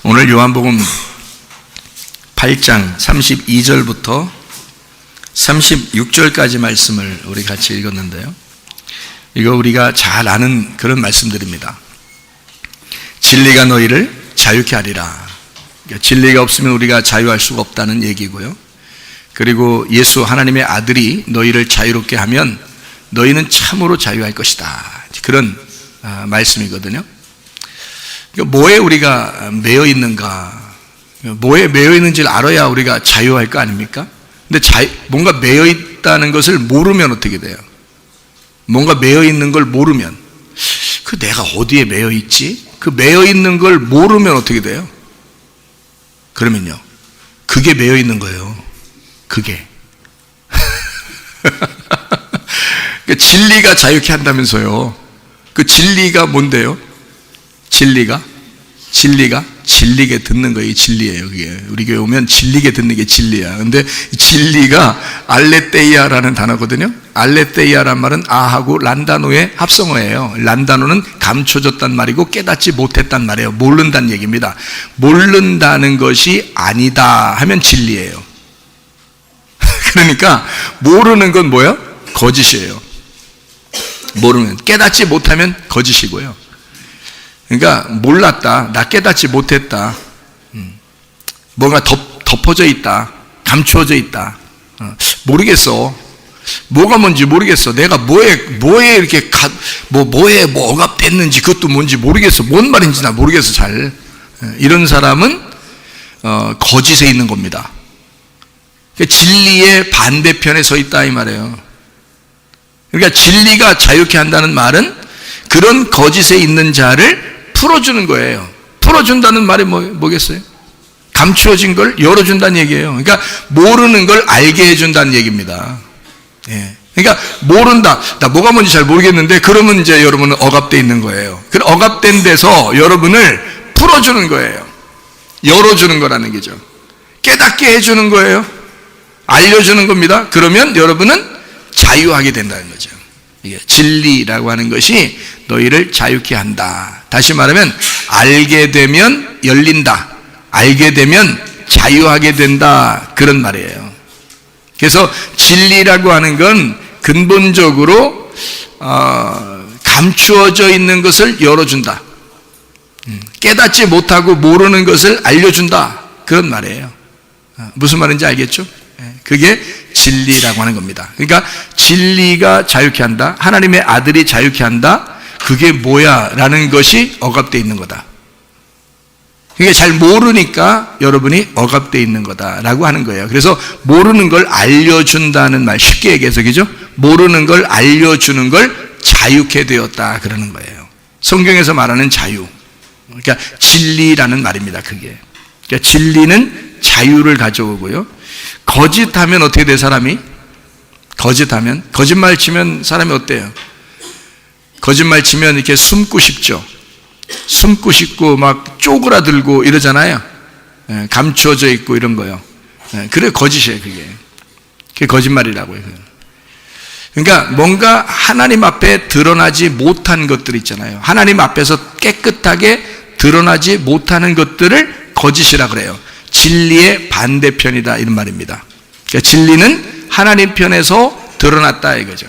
오늘 요한복음 8장 32절부터 36절까지 말씀을 우리 같이 읽었는데요. 이거 우리가 잘 아는 그런 말씀들입니다. 진리가 너희를 자유케 하리라. 그러니까 진리가 없으면 우리가 자유할 수가 없다는 얘기고요. 그리고 예수 하나님의 아들이 너희를 자유롭게 하면 너희는 참으로 자유할 것이다. 그런 말씀이거든요. 그러니까 뭐에 우리가 매여 있는가, 뭐에 매여 있는지를 알아야 우리가 자유할 거 아닙니까? 근데 뭔가 매여 있다는 것을 모르면 어떻게 돼요? 뭔가 매여 있는 걸 모르면, 내가 어디에 매여 있지? 그 매여 있는 걸 모르면 어떻게 돼요? 그러면요, 그게 매여 있는 거예요. 그게. 그러니까 진리가 자유케 한다면서요. 그 진리가 뭔데요? 진리가 진리게 듣는 거예요. 진리예요. 그게 우리 교회 오면 진리게 듣는 게 진리야. 근데 진리가 알레테이아라는 단어거든요. 알레테이아란 말은 아하고 란다노의 합성어예요. 란다노는 감춰졌단 말이고 깨닫지 못했단 말이에요. 모른다는 얘기입니다. 모른다는 것이 아니다 하면 진리예요. 그러니까 모르는 건 뭐예요? 거짓이에요. 모르면, 깨닫지 못하면 거짓이고요. 그러니까 몰랐다, 나 깨닫지 못했다, 뭔가 덮어져 있다, 감추어져 있다, 모르겠어, 뭐가 뭔지 모르겠어, 내가 뭐에 이렇게 뭐에 억압됐는지 그것도 뭔지 모르겠어, 뭔 말인지 나 모르겠어 잘. 이런 사람은 거짓에 있는 겁니다. 그러니까 진리의 반대편에 서 있다 이 말이에요. 그러니까 진리가 자유케 한다는 말은 그런 거짓에 있는 자를 풀어주는 거예요. 풀어준다는 말이 뭐겠어요? 감추어진 걸 열어준다는 얘기예요. 그러니까 모르는 걸 알게 해준다는 얘기입니다. 예. 그러니까 모른다, 나 뭐가 뭔지 잘 모르겠는데, 그러면 이제 여러분은 억압되어 있는 거예요. 그 억압된 데서 여러분을 풀어주는 거예요. 열어주는 거라는 거죠. 깨닫게 해주는 거예요. 알려주는 겁니다. 그러면 여러분은 자유하게 된다는 거죠. 이게 진리라고 하는 것이 너희를 자유케 한다. 다시 말하면 알게 되면 열린다, 알게 되면 자유하게 된다, 그런 말이에요. 그래서 진리라고 하는 건 근본적으로 감추어져 있는 것을 열어준다, 깨닫지 못하고 모르는 것을 알려준다, 그런 말이에요. 무슨 말인지 알겠죠? 그게 진리라고 하는 겁니다. 그러니까 진리가 자유케 한다, 하나님의 아들이 자유케 한다, 그게 뭐야? 라는 것이 억압되어 있는 거다. 그게 잘 모르니까 여러분이 억압되어 있는 거다라고 하는 거예요. 그래서 모르는 걸 알려준다는 말, 쉽게 얘기해서, 그죠? 모르는 걸 알려주는 걸 자유케 되었다, 그러는 거예요. 성경에서 말하는 자유, 그러니까 진리라는 말입니다. 그게. 그러니까 진리는 자유를 가져오고요. 거짓하면 어떻게 돼, 사람이? 거짓하면, 거짓말 치면 사람이 어때요? 거짓말 치면 이렇게 숨고 싶죠. 숨고 싶고 막 쪼그라들고 이러잖아요. 감추어져 있고 이런 거요. 그래, 거짓이에요. 그게 거짓말이라고 해요. 그러니까 뭔가 하나님 앞에 드러나지 못한 것들 있잖아요. 하나님 앞에서 깨끗하게 드러나지 못하는 것들을 거짓이라 그래요. 진리의 반대편이다, 이런 말입니다. 그러니까 진리는 하나님 편에서 드러났다 이거죠.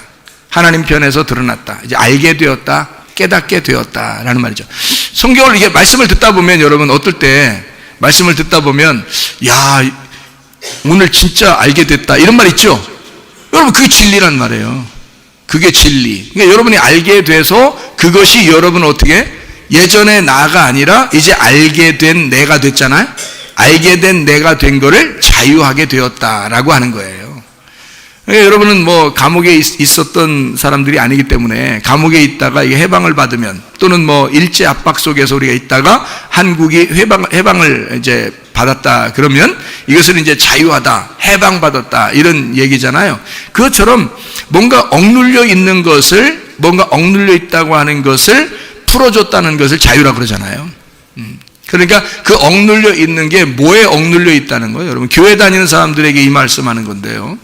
하나님 편에서 드러났다, 이제 알게 되었다, 깨닫게 되었다라는 말이죠. 성경을 이게 말씀을 듣다 보면, 여러분 어떨 때 말씀을 듣다 보면, 야, 오늘 진짜 알게 됐다, 이런 말 있죠? 여러분 그게 진리란 말이에요. 그게 진리. 그러니까 여러분이 알게 돼서 그것이 여러분 어떻게, 예전의 나가 아니라 이제 알게 된 내가 됐잖아요. 알게 된 내가 된 거를 자유하게 되었다라고 하는 거예요. 여러분은 뭐 감옥에 있었던 사람들이 아니기 때문에, 감옥에 있다가 이게 해방을 받으면, 또는 뭐 일제 압박 속에서 우리가 있다가 한국이 해방을 이제 받았다 그러면 이것을 이제 자유하다, 해방받았다, 이런 얘기잖아요. 그것처럼 뭔가 억눌려 있는 것을, 뭔가 억눌려 있다고 하는 것을 풀어줬다는 것을 자유라고 그러잖아요. 그러니까 그 억눌려 있는 게 뭐에 억눌려 있다는 거예요? 여러분, 교회 다니는 사람들에게 이 말씀하는 건데요,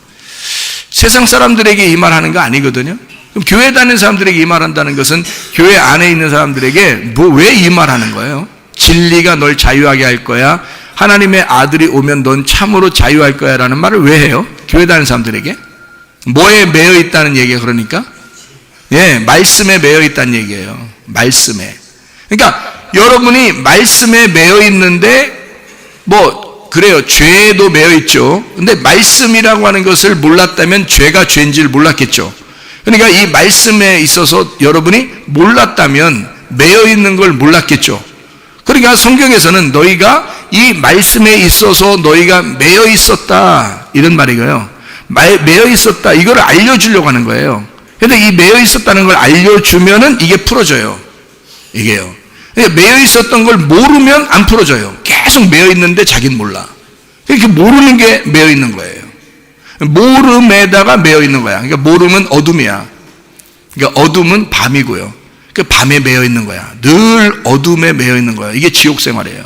세상 사람들에게 이 말하는 거 아니거든요. 그럼 교회 다니는 사람들에게 이 말한다는 것은 교회 안에 있는 사람들에게 왜 이 말하는 거예요? 진리가 널 자유하게 할 거야. 하나님의 아들이 오면 넌 참으로 자유할 거야 라는 말을 왜 해요? 교회 다니는 사람들에게. 뭐에 매여 있다는 얘기예요, 그러니까? 예, 말씀에 매여 있다는 얘기예요. 말씀에. 그러니까 여러분이 말씀에 매여 있는데 뭐 그래요. 죄에도 매여 있죠. 근데 말씀이라고 하는 것을 몰랐다면 죄가 죄인지를 몰랐겠죠. 그러니까 이 말씀에 있어서 여러분이 몰랐다면 매여 있는 걸 몰랐겠죠. 그러니까 성경에서는 너희가 이 말씀에 있어서 너희가 매여 있었다 이런 말이고요. 매여 있었다 이걸 알려주려고 하는 거예요. 그런데 이 매여 있었다는 걸 알려주면은 이게 풀어져요. 이게요. 매여 있었던 걸 모르면 안 풀어져요. 계속 매여 있는데 자기는 몰라. 이렇게 모르는 게 매여 있는 거예요. 모름에다가 매여 있는 거야. 그러니까 모름은 어둠이야. 그러니까 어둠은 밤이고요. 그 밤에 매여 있는 거야. 늘 어둠에 매여 있는 거야. 이게 지옥 생활이에요.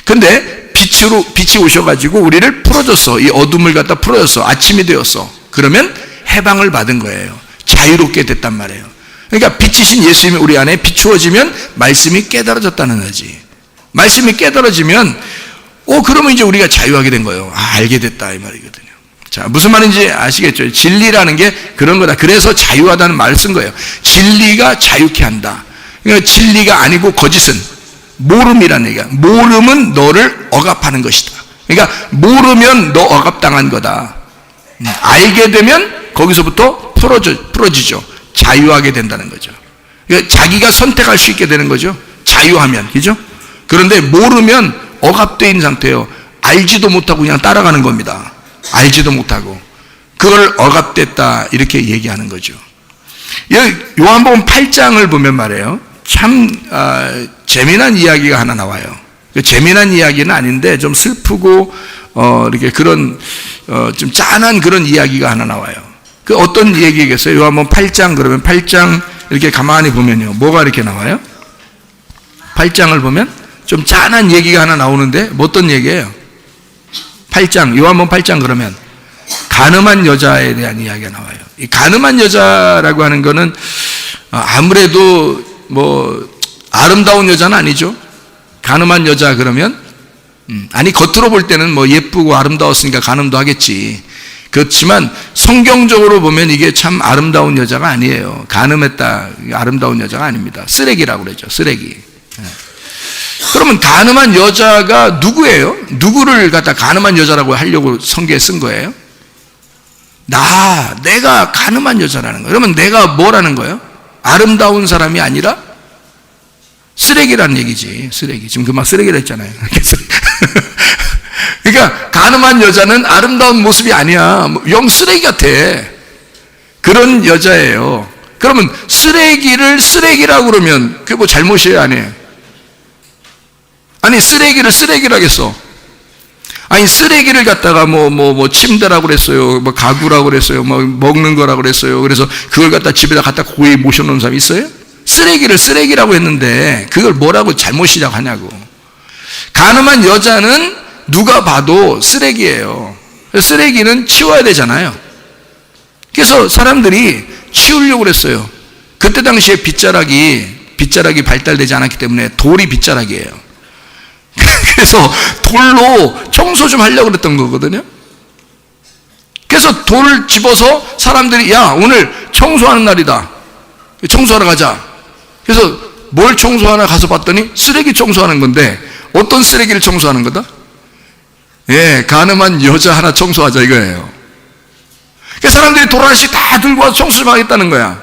근데 빛이 오셔가지고 우리를 풀어줬어. 이 어둠을 갖다 풀어줬어. 아침이 되었어. 그러면 해방을 받은 거예요. 자유롭게 됐단 말이에요. 그러니까 빛이신 예수님이 우리 안에 비추어지면 말씀이 깨달아졌다는 거지. 말씀이 깨달아지면 그러면 이제 우리가 자유하게 된 거예요. 알게 됐다 이 말이거든요. 자, 무슨 말인지 아시겠죠? 진리라는 게 그런 거다. 그래서 자유하다는 말을 쓴 거예요. 진리가 자유케 한다. 그러니까 진리가 아니고 거짓은 모름이라는 얘기야. 모름은 너를 억압하는 것이다. 그러니까 모르면 너 억압당한 거다. 알게 되면 거기서부터 풀어지죠. 자유하게 된다는 거죠. 그러니까 자기가 선택할 수 있게 되는 거죠. 자유하면, 그죠? 그런데 모르면 억압되어 있는 상태예요. 알지도 못하고 그냥 따라가는 겁니다. 알지도 못하고. 그걸 억압됐다 이렇게 얘기하는 거죠. 요한복음 8장을 보면 말이에요. 참 재미난 이야기가 하나 나와요. 재미난 이야기는 아닌데 좀 슬프고 이렇게 그런 좀 짠한 그런 이야기가 하나 나와요. 그 어떤 얘기겠어요? 요한복음 8장 그러면 8장 이렇게 가만히 보면요. 뭐가 이렇게 나와요? 8장을 보면 좀 짠한 얘기가 하나 나오는데 어떤 얘기예요? 8장, 요한복음 8장 그러면 가늠한 여자에 대한 이야기가 나와요. 이 가늠한 여자라고 하는 거는 아무래도 뭐 아름다운 여자는 아니죠. 가늠한 여자 그러면 아니 겉으로 볼 때는 뭐 예쁘고 아름다웠으니까 가늠도 하겠지. 그렇지만 성경적으로 보면 이게 참 아름다운 여자가 아니에요. 가늠했다 아름다운 여자가 아닙니다. 쓰레기라고 그러죠. 쓰레기. 그러면 가늠한 여자가 누구예요? 누구를 갖다 가늠한 여자라고 하려고 성경에 쓴 거예요? 내가 가늠한 여자라는 거예요. 그러면 내가 뭐라는 거예요? 아름다운 사람이 아니라 쓰레기라는 얘기지. 쓰레기. 지금 금방 쓰레기라 했잖아요. 그러니까 가늠한 여자는 아름다운 모습이 아니야. 영 쓰레기 같아. 그런 여자예요. 그러면 쓰레기를 쓰레기라고 그러면 그게 뭐 잘못이에요, 아니에요? 아니 쓰레기를 쓰레기라고 하겠어. 아니 쓰레기를 갖다가 뭐 침대라고 그랬어요. 뭐 가구라고 그랬어요. 뭐 먹는 거라고 그랬어요. 그래서 그걸 갖다 집에다 갖다 고이 모셔놓은 사람 있어요? 쓰레기를 쓰레기라고 했는데 그걸 뭐라고 잘못이라고 하냐고. 가늠한 여자는 누가 봐도 쓰레기예요. 쓰레기는 치워야 되잖아요. 그래서 사람들이 치우려고 그랬어요. 그때 당시에 빗자락이 발달되지 않았기 때문에 돌이 빗자락이에요. 그래서 돌로 청소 좀 하려고 그랬던 거거든요. 그래서 돌을 집어서 사람들이 야 오늘 청소하는 날이다. 청소하러 가자. 그래서 뭘 청소하나 가서 봤더니 쓰레기 청소하는 건데 어떤 쓰레기를 청소하는 거다? 예, 가늠한 여자 하나 청소하자 이거예요. 그래서 사람들이 돌 하나씩 다 들고 와서 청소 좀 하겠다는 거야.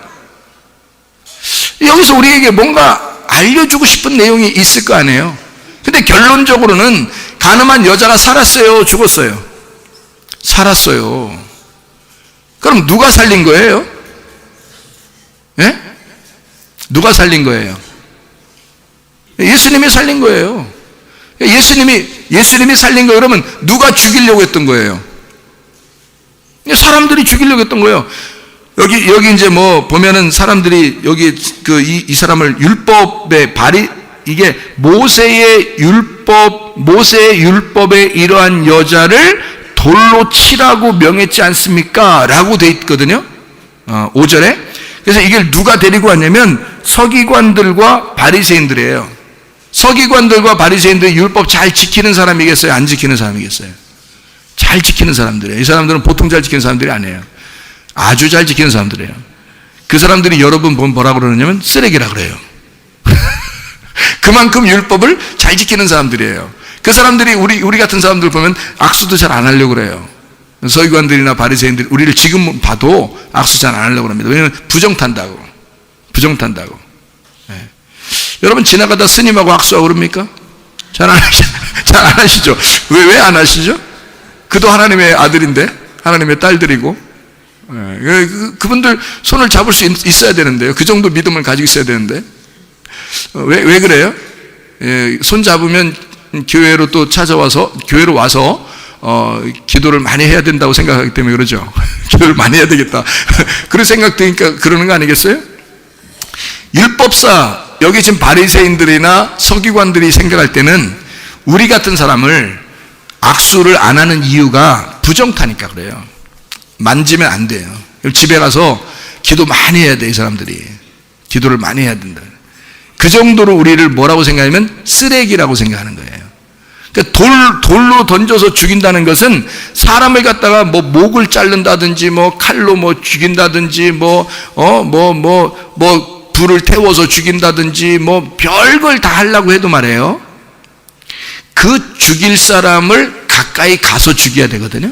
여기서 우리에게 뭔가 알려주고 싶은 내용이 있을 거 아니에요. 근데 결론적으로는 가늠한 여자가 살았어요? 죽었어요? 살았어요. 그럼 누가 살린 거예요? 예? 누가 살린 거예요? 예수님이 살린 거예요. 예수님이 살린 거예요. 그러면 누가 죽이려고 했던 거예요? 사람들이 죽이려고 했던 거예요. 여기 이제 뭐 보면은 사람들이 여기 이 사람을 율법의 이게 모세의 율법에 이러한 여자를 돌로 치라고 명했지 않습니까? 라고 돼 있거든요. 5절에. 그래서 이걸 누가 데리고 왔냐면 서기관들과 바리새인들이에요. 서기관들과 바리새인들이 율법 잘 지키는 사람이겠어요? 안 지키는 사람이겠어요? 잘 지키는 사람들이에요. 이 사람들은 보통 잘 지키는 사람들이 아니에요. 아주 잘 지키는 사람들이에요. 그 사람들이 여러분 보면 뭐라고 그러냐면 쓰레기라 그래요. 그만큼 율법을 잘 지키는 사람들이에요. 그 사람들이 우리 같은 사람들 보면 악수도 잘 안 하려고 그래요. 서기관들이나 바리새인들이 우리를 지금 봐도 악수 잘 안 하려고 합니다. 왜냐하면 부정탄다고. 네. 여러분 지나가다 스님하고 악수하고 그럽니까? 잘 안 하시죠? 왜 안 하시죠? 그도 하나님의 아들인데, 하나님의 딸들이고, 네. 그분들 손을 잡을 수 있어야 되는데요. 그 정도 믿음을 가지고 있어야 되는데. 왜 그래요? 예, 손 잡으면 교회로 또 찾아와서, 교회로 와서, 기도를 많이 해야 된다고 생각하기 때문에 그러죠. 기도를 많이 해야 되겠다. 그런 생각 드니까 그러는 거 아니겠어요? 율법사, 여기 지금 바리새인들이나 서기관들이 생각할 때는 우리 같은 사람을 악수를 안 하는 이유가 부정타니까 그래요. 만지면 안 돼요. 집에 가서 기도 많이 해야 돼, 이 사람들이. 기도를 많이 해야 된다. 그 정도로 우리를 뭐라고 생각하면 쓰레기라고 생각하는 거예요. 그러니까 돌로 던져서 죽인다는 것은 사람을 갖다가 뭐 목을 자른다든지 뭐 칼로 뭐 죽인다든지 불을 태워서 죽인다든지 뭐 별걸 다 하려고 해도 말이에요. 그 죽일 사람을 가까이 가서 죽여야 되거든요.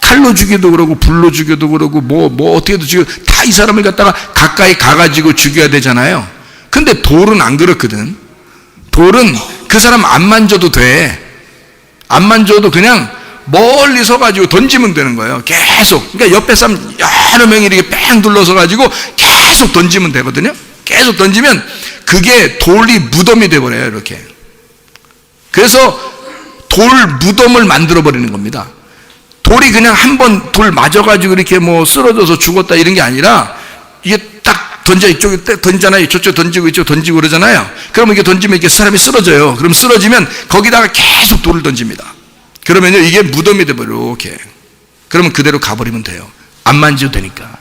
칼로 죽여도 그러고 불로 죽여도 그러고 뭐 어떻게도 죽여 다 이 사람을 갖다가 가까이 가가지고 죽여야 되잖아요. 근데 돌은 안 그렇거든. 돌은 그 사람 안 만져도 돼. 안 만져도 그냥 멀리 서가지고 던지면 되는 거예요. 계속. 그러니까 옆에 사람 여러 명이 이렇게 뺑 둘러서 가지고 계속 던지면 되거든요. 계속 던지면 그게 돌이 무덤이 돼버려요. 이렇게. 그래서 돌 무덤을 만들어 버리는 겁니다. 돌이 그냥 한 번 돌 맞아가지고 이렇게 뭐 쓰러져서 죽었다 이런 게 아니라 이게 딱 던져 이쪽에 던지잖아요. 저쪽 던지고 이쪽 던지고 그러잖아요. 그러면 이게 던지면 이렇게 사람이 쓰러져요. 그럼 쓰러지면 거기다가 계속 돌을 던집니다. 그러면요 이게 무덤이 돼버려 이렇게. 그러면 그대로 가버리면 돼요. 안 만져도 되니까.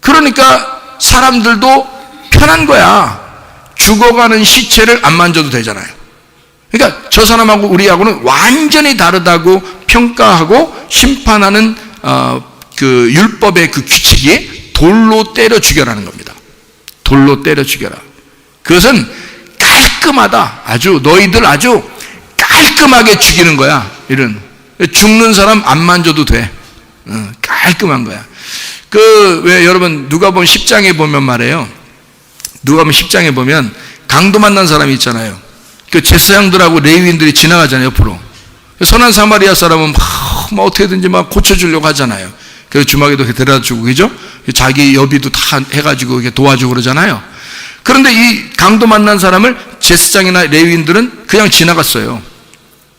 그러니까 사람들도 편한 거야. 죽어가는 시체를 안 만져도 되잖아요. 그러니까 저 사람하고 우리하고는 완전히 다르다고 평가하고 심판하는 그 율법의 그 규칙이 돌로 때려 죽여라는 겁니다. 돌로 때려 죽여라. 그것은 깔끔하다. 아주 너희들 아주 깔끔하게 죽이는 거야. 이런 죽는 사람 안 만져도 돼. 깔끔한 거야. 왜 여러분 누가복음 10장에 보면 말이에요. 누가복음 10장에 보면 강도 만난 사람이 있잖아요. 그 제사장들하고 레위인들이 지나가잖아요. 옆으로. 선한 사마리아 사람은 막 어떻게든지 막 고쳐주려고 하잖아요. 그래서 주막에도 데려다 주고, 그죠? 자기 여비도 다 해가지고 이렇게 도와주고 그러잖아요. 그런데 이 강도 만난 사람을 제사장이나 레위인들은 그냥 지나갔어요.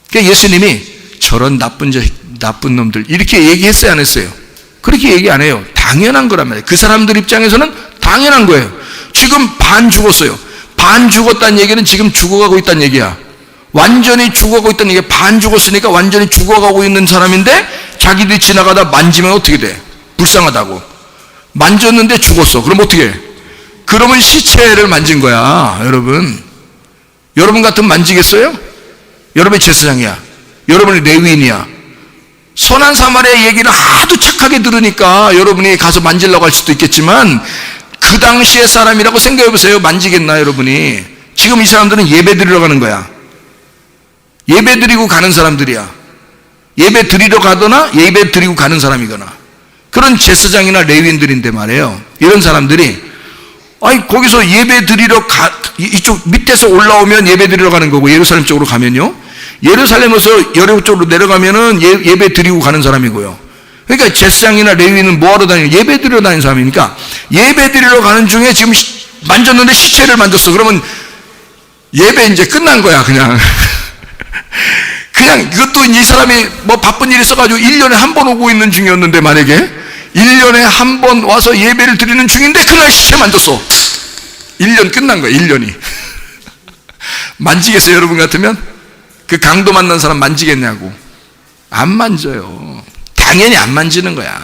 그러니까 예수님이 저런 나쁜 놈들 이렇게 얘기했어요, 안 했어요? 그렇게 얘기 안 해요. 당연한 거란 말이에요. 그 사람들 입장에서는 당연한 거예요. 지금 반 죽었어요. 반 죽었다는 얘기는 지금 죽어가고 있다는 얘기야. 완전히 죽어가고 있다는 얘기야. 반 죽었으니까 완전히 죽어가고 있는 사람인데 자기들이 지나가다 만지면 어떻게 돼? 불쌍하다고. 만졌는데 죽었어. 그럼 어떻게 해? 그러면 시체를 만진 거야. 여러분 같으면 만지겠어요? 여러분이 제사장이야. 여러분이 레위인이야. 선한 사마리아 얘기를 하도 착하게 들으니까 여러분이 가서 만지려고 할 수도 있겠지만 그 당시의 사람이라고 생각해 보세요. 만지겠나 여러분이? 지금 이 사람들은 예배 드리러 가는 거야. 예배 드리고 가는 사람들이야. 예배 드리러 가거나 예배 드리고 가는 사람이거나 그런 제사장이나 레위인들인데 말이에요. 이런 사람들이 거기서 예배 드리러 이쪽 밑에서 올라오면 예배 드리러 가는 거고 예루살렘 쪽으로 가면요. 예루살렘에서 여리고 쪽으로 내려가면은 예배 드리고 가는 사람이고요. 그러니까 제사장이나 레위인은 뭐하러 다니는 예배 드리러 다니는 사람이니까 예배 드리러 가는 중에 지금 만졌는데 시체를 만졌어. 그러면 예배 이제 끝난 거야 그냥. 그냥 이것도 이 사람이 뭐 바쁜 일 있어가지고 1년에 한 번 오고 있는 중이었는데 만약에 1년에 한 번 와서 예배를 드리는 중인데 그날 시체 만졌어. 1년 끝난 거야 1년이. 만지겠어요 여러분 같으면? 그 강도 만난 사람 만지겠냐고. 안 만져요. 당연히 안 만지는 거야.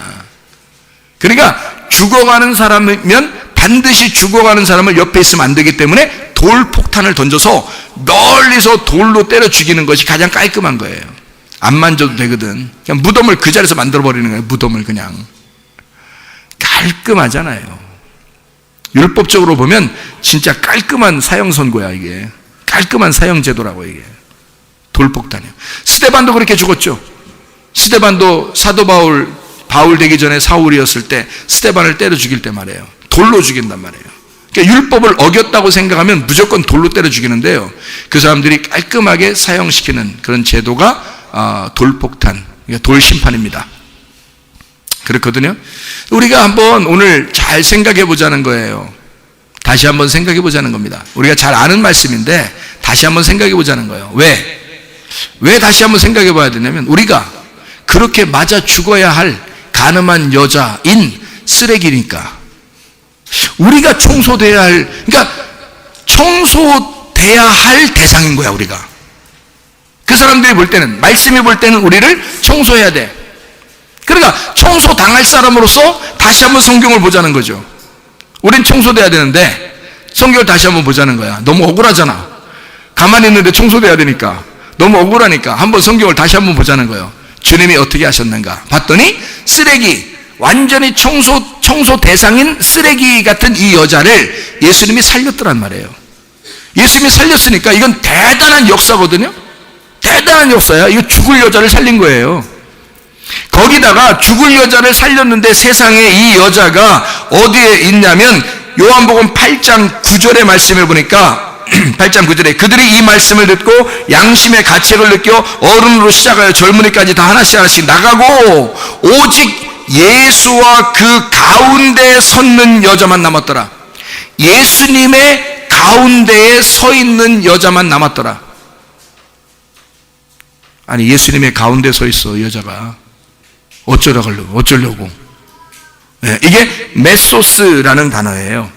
그러니까 죽어가는 사람이면 반드시 죽어가는 사람을 옆에 있으면 안 되기 때문에 돌 폭탄을 던져서 멀리서 돌로 때려 죽이는 것이 가장 깔끔한 거예요. 안 만져도 되거든. 그냥 무덤을 그 자리에서 만들어버리는 거예요. 무덤을 그냥. 깔끔하잖아요. 율법적으로 보면 진짜 깔끔한 사형 선고야, 이게. 깔끔한 사형 제도라고, 이게. 돌폭탄이에요. 스데반도 그렇게 죽었죠. 스데반도 사도 바울 되기 전에 사울이었을 때 스데반을 때려 죽일 때 말이에요. 돌로 죽인단 말이에요. 그러니까 율법을 어겼다고 생각하면 무조건 돌로 때려 죽이는데요. 그 사람들이 깔끔하게 사형시키는 그런 제도가 돌폭탄, 그러니까 돌심판입니다. 그렇거든요. 우리가 한번 오늘 잘 생각해 보자는 거예요. 다시 한번 생각해 보자는 겁니다. 우리가 잘 아는 말씀인데 다시 한번 생각해 보자는 거예요. 왜 다시 한번 생각해 봐야 되냐면, 우리가 그렇게 맞아 죽어야 할 가늠한 여자인 쓰레기니까. 우리가 청소돼야 할, 그러니까 청소돼야 할 대상인 거야, 우리가. 그 사람들이 볼 때는, 말씀이 볼 때는 우리를 청소해야 돼. 그러니까 청소 당할 사람으로서 다시 한번 성경을 보자는 거죠. 우린 청소돼야 되는데 성경을 다시 한번 보자는 거야. 너무 억울하잖아. 가만히 있는데 청소돼야 되니까. 너무 억울하니까 한번 성경을 다시 한번 보자는 거예요. 주님이 어떻게 하셨는가 봤더니, 쓰레기, 완전히 청소 대상인 쓰레기 같은 이 여자를 예수님이 살렸더란 말이에요. 예수님이 살렸으니까 이건 대단한 역사거든요. 대단한 역사야. 이거 죽을 여자를 살린 거예요. 거기다가 죽을 여자를 살렸는데 세상에 이 여자가 어디에 있냐면, 요한복음 8장 9절의 말씀을 보니까 8장 9절에 그들이 이 말씀을 듣고 양심의 가책을 느껴 어른으로 시작하여 젊은이까지 다 하나씩 나가고 오직 예수와 그 가운데에 섰는 여자만 남았더라. 예수님의 가운데에 서 있는 여자만 남았더라. 아니, 예수님의 가운데 서 있어, 여자가. 어쩌려고. 네, 이게 메소스라는 단어예요.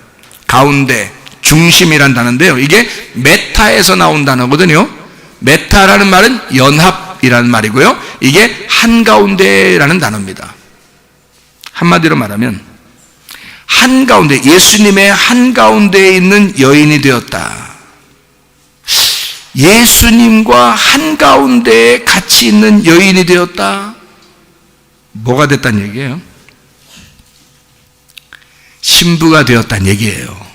가운데, 중심이란 단어인데요. 이게 메타에서 나온 단어거든요. 메타라는 말은 연합이라는 말이고요. 이게 한가운데라는 단어입니다. 한마디로 말하면 한가운데, 예수님의 한가운데에 있는 여인이 되었다. 예수님과 한가운데에 같이 있는 여인이 되었다. 뭐가 됐단 얘기예요? 신부가 되었단 얘기예요.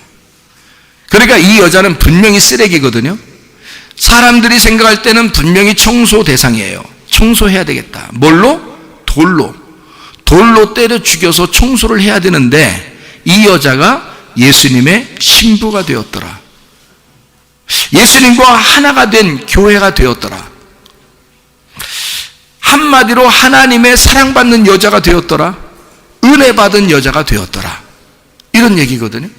그러니까 이 여자는 분명히 쓰레기거든요. 사람들이 생각할 때는 분명히 청소 대상이에요. 청소해야 되겠다. 뭘로? 돌로 때려 죽여서 청소를 해야 되는데, 이 여자가 예수님의 신부가 되었더라. 예수님과 하나가 된 교회가 되었더라. 한마디로 하나님의 사랑받는 여자가 되었더라. 은혜 받은 여자가 되었더라. 이런 얘기거든요.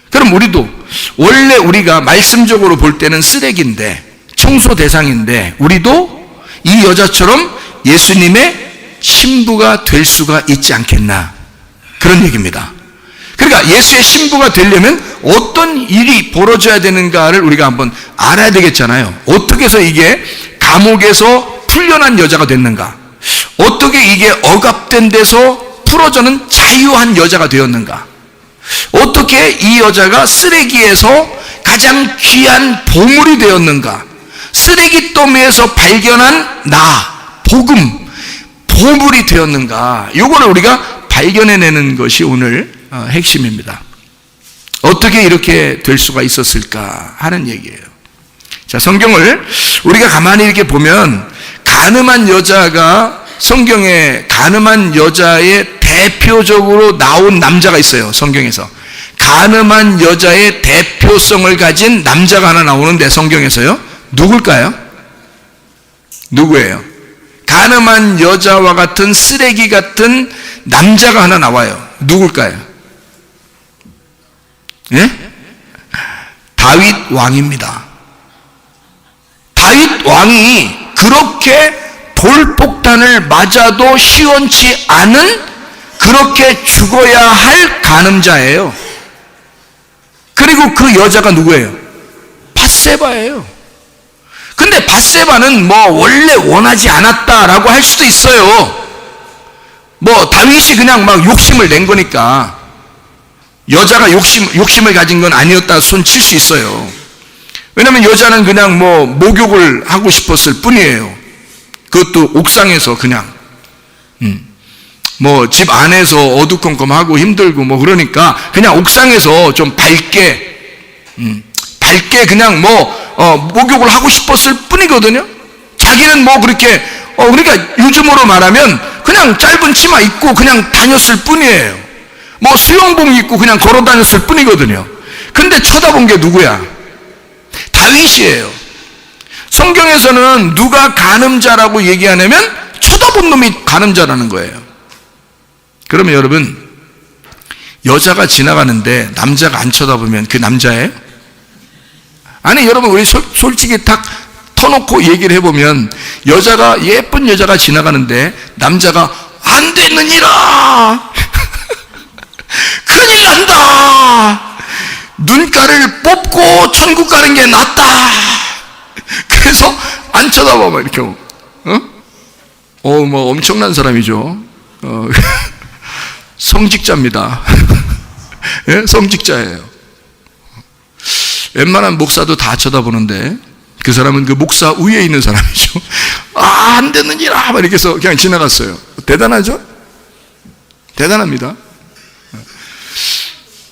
그럼 우리도, 원래 우리가 말씀적으로 볼 때는 쓰레기인데, 청소 대상인데, 우리도 이 여자처럼 예수님의 신부가 될 수가 있지 않겠나, 그런 얘기입니다. 그러니까 예수의 신부가 되려면 어떤 일이 벌어져야 되는가를 우리가 한번 알아야 되겠잖아요. 어떻게 해서 이게 감옥에서 풀려난 여자가 됐는가, 어떻게 이게 억압된 데서 풀어져는 자유한 여자가 되었는가, 어떻게 이 여자가 쓰레기에서 가장 귀한 보물이 되었는가, 쓰레기 더미에서 발견한 복음, 보물이 되었는가, 이거를 우리가 발견해내는 것이 오늘 핵심입니다. 어떻게 이렇게 될 수가 있었을까 하는 얘기예요. 자, 성경을 우리가 가만히 이렇게 보면, 가늠한 여자가, 성경에 가늠한 여자의 대표적으로 나온 남자가 있어요. 성경에서 가늠한 여자의 대표성을 가진 남자가 하나 나오는데, 성경에서요. 누굴까요? 누구예요? 가늠한 여자와 같은 쓰레기 같은 남자가 하나 나와요. 누굴까요? 예? 다윗 왕입니다. 다윗 왕이 그렇게 돌폭탄을 맞아도 시원치 않은, 그렇게 죽어야 할 간음자예요. 그리고 그 여자가 누구예요? 밧세바예요. 근데 밧세바는 원래 원하지 않았다라고 할 수도 있어요. 다윗이 그냥 막 욕심을 낸 거니까, 여자가 욕심을 가진 건 아니었다 손 칠 수 있어요. 왜냐하면 여자는 그냥 뭐 목욕을 하고 싶었을 뿐이에요. 그것도 옥상에서 그냥 뭐 집 안에서 어두컴컴하고 힘들고 뭐 그러니까 그냥 옥상에서 좀 밝게 그냥 목욕을 하고 싶었을 뿐이거든요. 자기는 뭐 그렇게 그러니까 요즘으로 말하면 그냥 짧은 치마 입고 그냥 다녔을 뿐이에요. 뭐 수영복 입고 그냥 걸어 다녔을 뿐이거든요. 근데 쳐다본 게 누구야? 다윗이에요. 성경에서는 누가 간음자라고 얘기하냐면 쳐다본 놈이 간음자라는 거예요. 그러면 여러분, 여자가 지나가는데 남자가 안 쳐다보면 그 남자예요? 아니, 여러분, 우리 솔직히 딱 터놓고 얘기를 해보면 여자가, 예쁜 여자가 지나가는데 남자가 안 됐느니라 큰일 난다, 눈가를 뽑고 천국 가는 게 낫다, 그래서 안 쳐다봐. 막 이렇게 뭐 엄청난 사람이죠. 성직자입니다. 예? 성직자예요. 웬만한 목사도 다 쳐다보는데 그 사람은 그 목사 위에 있는 사람이죠. 안 되느니라 막 이렇게 해서 그냥 지나갔어요. 대단하죠? 대단합니다.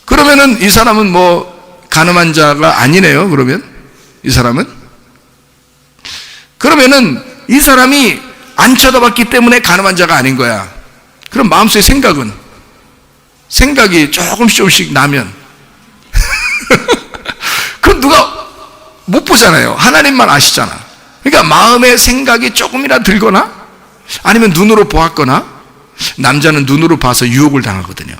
그러면은 이 사람은 뭐 간음한 자가 아니네요. 그러면 이 사람은, 그러면은 이 사람이 안 쳐다봤기 때문에 간음한 자가 아닌 거야. 그럼 마음속에 생각이 조금씩 나면 그건 누가 못 보잖아요. 하나님만 아시잖아. 그러니까 마음에 생각이 조금이라 들거나 아니면 눈으로 보았거나, 남자는 눈으로 봐서 유혹을 당하거든요.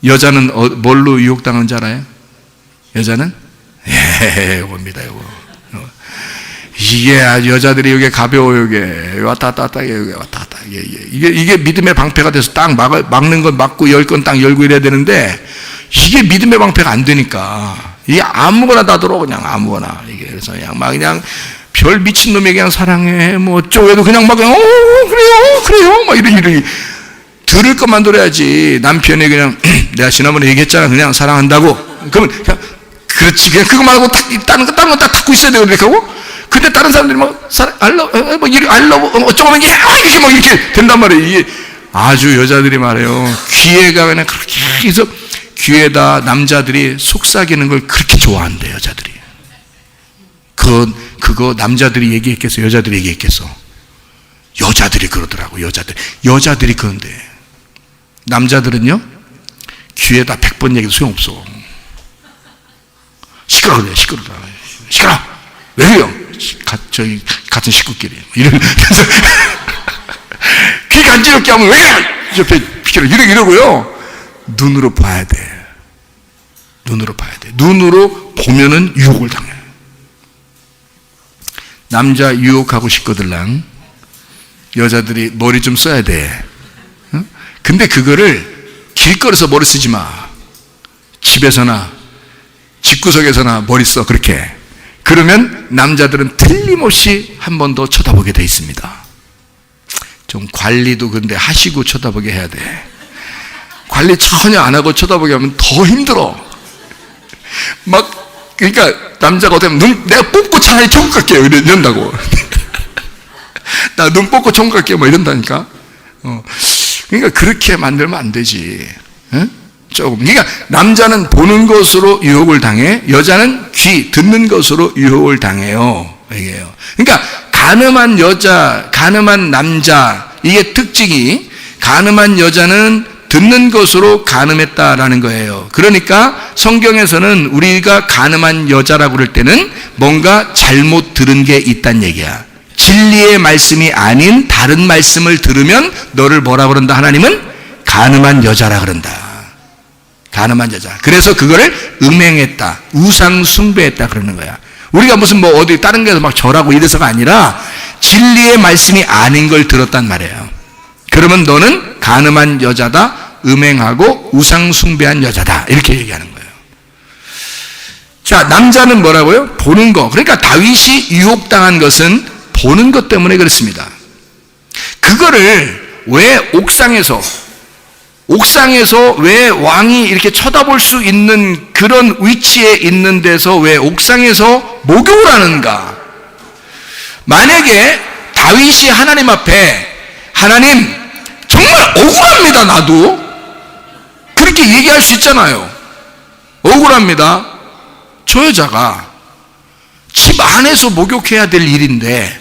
여자는 뭘로 유혹당하는 줄 알아요? 여자는 이겁니다. 이거 이게 여자들이 이게 가벼워요. 이게 왔다 갔다 이게 왔다 갔다 이게 믿음의 방패가 돼서 딱 막는 건 막고 열 건 딱 열고 이래야 되는데, 이게 믿음의 방패가 안 되니까 이게 아무거나 다 들어. 그냥 아무거나. 이게 그래서 그냥 별 미친 놈이 그냥 사랑해 뭐 어쩌고해도 그냥 막 그냥 그래요 막 이런 들을 것만 들어야지. 남편이 그냥 내가 지난번에 얘기했잖아, 그냥 사랑한다고. 그러면 그냥 그렇지, 그냥 그거 말고 다른 거 딱 듣고 있어야 되고 이렇게 하고. 근데 다른 사람들이 막 알러브 어쩌고 이게 이렇게 막 이렇게 된단 말이에요. 이게 아주 여자들이 말해요. 기회가 그냥 그렇게 해서 귀에다 남자들이 속삭이는 걸 그렇게 좋아한대, 여자들이. 그거 남자들이 얘기했겠어, 여자들이 얘기했겠어? 여자들이 그러더라고. 여자들이 그런데 남자들은요, 귀에다 100번 얘기도 소용없어. 시끄러 그래, 시끄러. 왜 그래요? 저기 같은 식구끼리 이러면서 귀 간지럽게 하면 왜 옆에 비켜라 이러고요. 눈으로 봐야 돼. 눈으로 보면은 유혹을 당해요. 남자 유혹하고 싶거들랑 여자들이 머리 좀 써야 돼. 근데 그거를 길거리에서 머리 쓰지 마. 집에서나 집구석에서나 머리 써. 그렇게. 그러면 남자들은 틀림없이 한 번 더 쳐다보게 돼 있습니다. 좀 관리도 근데 하시고 쳐다보게 해야 돼. 관리 전혀 안 하고 쳐다보게 하면 더 힘들어. 그러니까 남자가 어떻게 하면 내가 뽑고 차라리 천국 갈게요 이런다고. 나 눈 뽑고 천국 갈게요 뭐 이런다니까. 그러니까 그렇게 만들면 안 되지. 조금. 그러니까 남자는 보는 것으로 유혹을 당해, 여자는 귀 듣는 것으로 유혹을 당해요. 이게요. 그러니까 간음한 여자, 간음한 남자, 이게 특징이, 간음한 여자는 듣는 것으로 간음했다라는 거예요. 그러니까 성경에서는 우리가 간음한 여자라고 그럴 때는 뭔가 잘못 들은 게 있다는 얘기야. 진리의 말씀이 아닌 다른 말씀을 들으면 너를 뭐라 그런다? 하나님은 간음한 여자라 그런다. 간음한 여자. 그래서 그거를 음행했다, 우상 숭배했다 그러는 거야. 우리가 무슨 뭐 어디 다른 데서 막 절하고 이래서가 아니라 진리의 말씀이 아닌 걸 들었단 말이에요. 그러면 너는 간음한 여자다, 음행하고 우상 숭배한 여자다, 이렇게 얘기하는 거예요. 자, 남자는 뭐라고요? 보는 거. 그러니까 다윗이 유혹당한 것은 보는 것 때문에 그렇습니다. 그거를 왜 옥상에서 옥상에서 왜 왕이 이렇게 쳐다볼 수 있는 그런 위치에 있는 데서 왜 옥상에서 목욕을 하는가? 만약에 다윗이 하나님 앞에 하나님 정말 억울합니다. 나도 그렇게 얘기할 수 있잖아요. 억울합니다. 저 여자가 집 안에서 목욕해야 될 일인데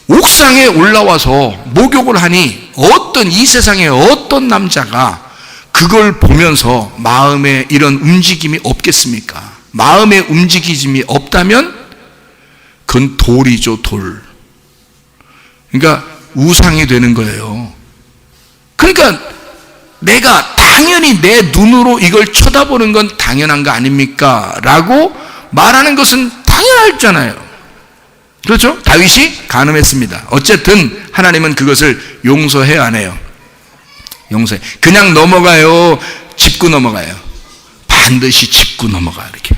옥상에 올라와서 목욕을 하니 이 세상에 어떤 남자가 그걸 보면서 마음에 이런 움직임이 없겠습니까? 마음의 움직임이 없다면 그건 돌이죠, 돌. 그러니까 우상이 되는 거예요. 그러니까 내가 당연히 내 눈으로 이걸 쳐다보는 건 당연한 거 아닙니까? 라고 말하는 것은 당연하잖아요. 그렇죠? 다윗이 간음했습니다. 어쨌든 하나님은 그것을 용서해야 하네요. 용서해. 그냥 넘어가요? 짚고 넘어가요? 반드시 짚고 넘어가, 이렇게.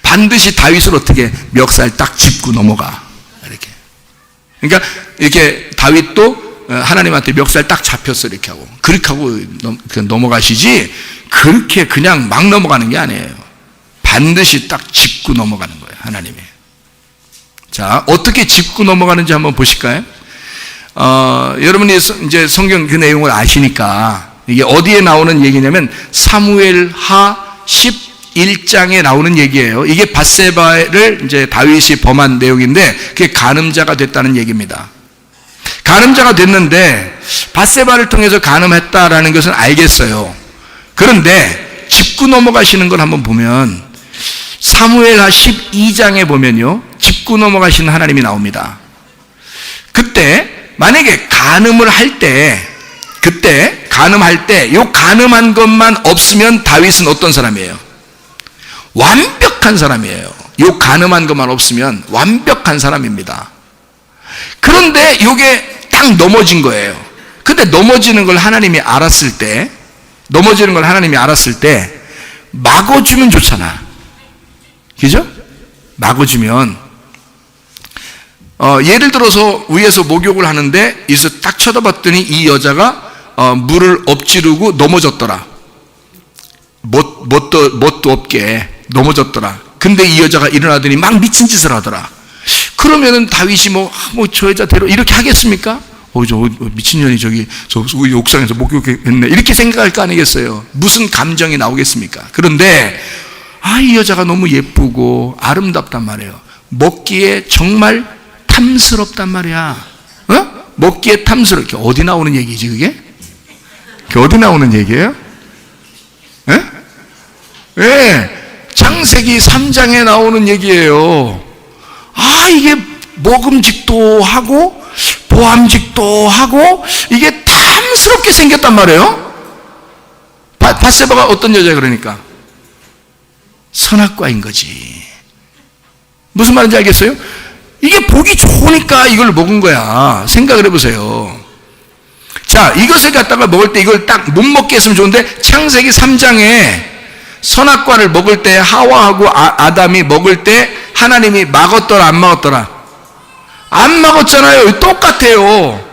반드시 다윗을 어떻게 멱살 딱 짚고 넘어가. 이렇게. 그러니까 이렇게 다윗도 하나님한테 멱살 딱 잡혔어, 이렇게 하고. 그렇게 하고 넘어가시지, 그렇게 그냥 막 넘어가는 게 아니에요. 반드시 딱 짚고 넘어가는 거예요, 하나님이. 자, 어떻게 짚고 넘어가는지 한번 보실까요? 여러분이 이제 성경 그 내용을 아시니까 이게 어디에 나오는 얘기냐면 사무엘하 11장에 나오는 얘기예요. 이게 밧세바를 이제 다윗이 범한 내용인데 그게 간음자가 됐다는 얘기입니다. 간음자가 됐는데 밧세바를 통해서 간음했다라는 것은 알겠어요. 그런데 짚고 넘어가시는 걸 한번 보면 사무엘하 12장에 보면요, 짚고 넘어가시는 하나님이 나옵니다. 그때 만약에 간음을 할 때, 그때 간음할 때 요 간음한 것만 없으면 다윗은 어떤 사람이에요? 완벽한 사람이에요. 요 간음한 것만 없으면 완벽한 사람입니다. 그런데 요게 딱 넘어진 거예요. 근데 넘어지는 걸 하나님이 알았을 때, 막아주면 좋잖아. 그죠? 막아주면, 예를 들어서 위에서 목욕을 하는데, 여기서 딱 쳐다봤더니 이 여자가, 물을 엎지르고 넘어졌더라. 뭣도 없게 넘어졌더라. 근데 이 여자가 일어나더니 막 미친 짓을 하더라. 그러면은 다윗이 저 여자대로 이렇게 하겠습니까? 저 미친년이 저 옥상에서 목욕했네. 이렇게 생각할 거 아니겠어요? 무슨 감정이 나오겠습니까? 그런데, 이 여자가 너무 예쁘고 아름답단 말이에요. 먹기에 정말 탐스럽단 말이야. 먹기에 탐스럽게. 어디 나오는 얘기지, 그게? 어디 나오는 얘기예요? 창세기 3장에 나오는 얘기예요. 이게 먹음직도 하고, 보암직도 하고, 이게 탐스럽게 생겼단 말이에요. 밧세바가 어떤 여자야, 그러니까? 선악과인 거지. 무슨 말인지 알겠어요? 이게 보기 좋으니까 이걸 먹은 거야. 생각을 해보세요. 자, 이것을 갖다가 먹을 때 이걸 딱 못 먹게 했으면 좋은데 창세기 3장에 선악과를 먹을 때 하와하고 아담이 먹을 때 하나님이 막았더라 안 막았더라? 안 막았잖아요. 똑같아요.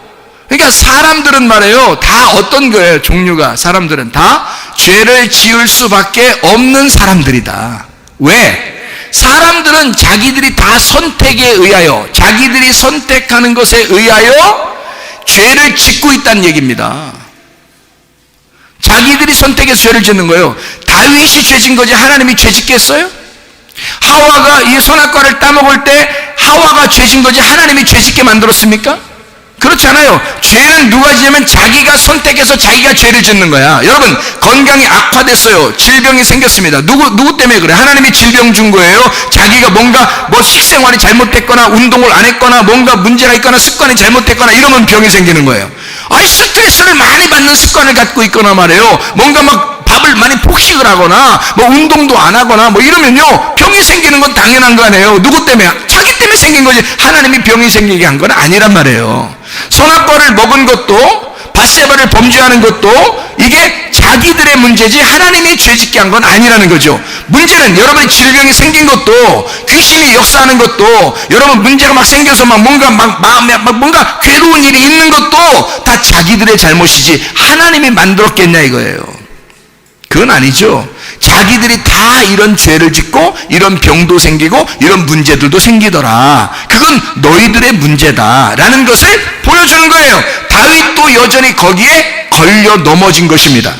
그러니까 사람들은 말이에요, 다 어떤 거예요? 종류가. 사람들은 다 죄를 지을 수밖에 없는 사람들이다. 왜? 사람들은 자기들이 다 선택에 의하여, 자기들이 선택하는 것에 의하여 죄를 짓고 있다는 얘기입니다. 자기들이 선택해서 죄를 짓는 거예요. 다윗이 죄 짓은 거지 하나님이 죄 짓겠어요? 하와가 이 선악과를 따먹을 때 하와가 죄 짓은 거지 하나님이 죄 짓게 만들었습니까? 그렇지 않아요. 죄는 누가 지냐면 자기가 선택해서 자기가 죄를 짓는 거야. 여러분, 건강이 악화됐어요. 질병이 생겼습니다. 누구 때문에 그래? 하나님이 질병 준 거예요? 자기가 뭔가 식생활이 잘못됐거나 운동을 안 했거나 뭔가 문제가 있거나 습관이 잘못됐거나 이러면 병이 생기는 거예요. 스트레스를 많이 받는 습관을 갖고 있거나 말이에요. 뭔가 막 밥을 많이 폭식을 하거나 운동도 안 하거나 이러면요, 병이 생기는 건 당연한 거 아니에요. 누구 때문에? 자기 때문에 생긴 거지 하나님이 병이 생기게 한 건 아니란 말이에요. 선악과를 먹은 것도, 밧세바를 범죄하는 것도 이게 자기들의 문제지 하나님이 죄짓게 한 건 아니라는 거죠. 문제는 여러분의 질병이 생긴 것도, 귀신이 역사하는 것도, 여러분 문제가 막 생겨서 뭔가 마음에 뭔가 괴로운 일이 있는 것도 다 자기들의 잘못이지 하나님이 만들었겠냐 이거예요. 그건 아니죠. 자기들이 다 이런 죄를 짓고 이런 병도 생기고 이런 문제들도 생기더라. 그건 너희들의 문제다라는 것을 보여주는 거예요. 다윗도 여전히 거기에 걸려 넘어진 것입니다.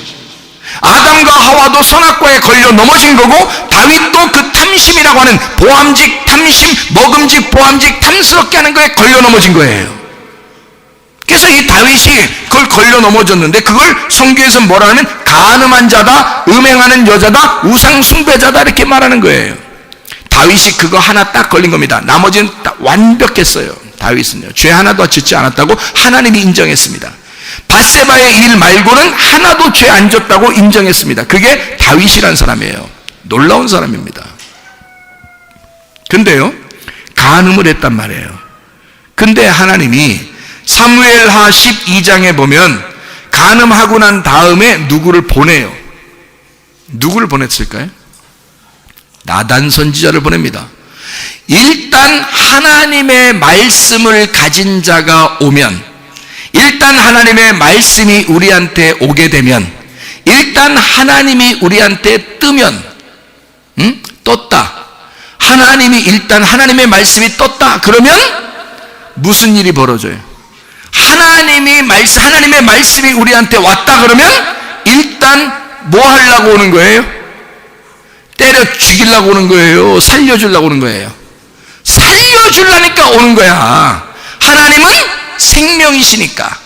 아담과 하와도 선악과에 걸려 넘어진 거고, 다윗도 그 탐심이라고 하는 보암직 탐심, 먹음직 보암직 탐스럽게 하는 거에 걸려 넘어진 거예요. 그래서 이 다윗이 그걸 걸려 넘어졌는데, 그걸 성경에서 뭐라 하면 간음한 자다, 음행하는 여자다, 우상 숭배자다 이렇게 말하는 거예요. 다윗이 그거 하나 딱 걸린 겁니다. 나머지는 딱 완벽했어요. 다윗은요, 죄 하나도 짓지 않았다고 하나님이 인정했습니다. 밧세바의 일 말고는 하나도 죄 안 졌다고 인정했습니다. 그게 다윗이라는 사람이에요. 놀라운 사람입니다. 근데요, 간음을 했단 말이에요. 근데 하나님이 사무엘하 12장에 보면 간음하고 난 다음에 누구를 보내요. 누구를 보냈을까요? 나단 선지자를 보냅니다. 일단 하나님의 말씀을 가진 자가 오면, 일단 하나님의 말씀이 우리한테 오게 되면, 일단 하나님이 우리한테 뜨면, 떴다. 하나님이 일단 하나님의 말씀이 떴다. 그러면 무슨 일이 벌어져요? 하나님의 말씀이 우리한테 왔다 그러면 일단 뭐 하려고 오는 거예요? 때려 죽이려고 오는 거예요? 살려주려고 오는 거예요? 살려주려니까 오는 거야. 하나님은 생명이시니까,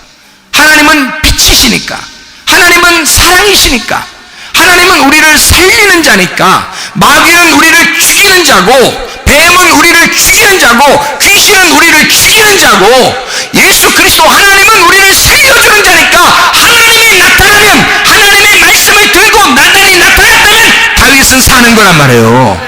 하나님은 빛이시니까, 하나님은 사랑이시니까, 하나님은 우리를 살리는 자니까. 마귀는 우리를 죽이는 자고, 뱀은 우리를 죽이는 자고, 귀신은 우리를 죽이는 자고, 예수 그리스도 하나님은 우리를 살려주는 자니까, 하나님이 나타나면, 하나님의 말씀을 들고 나단이 나타났다면 다윗은 사는 거란 말이에요.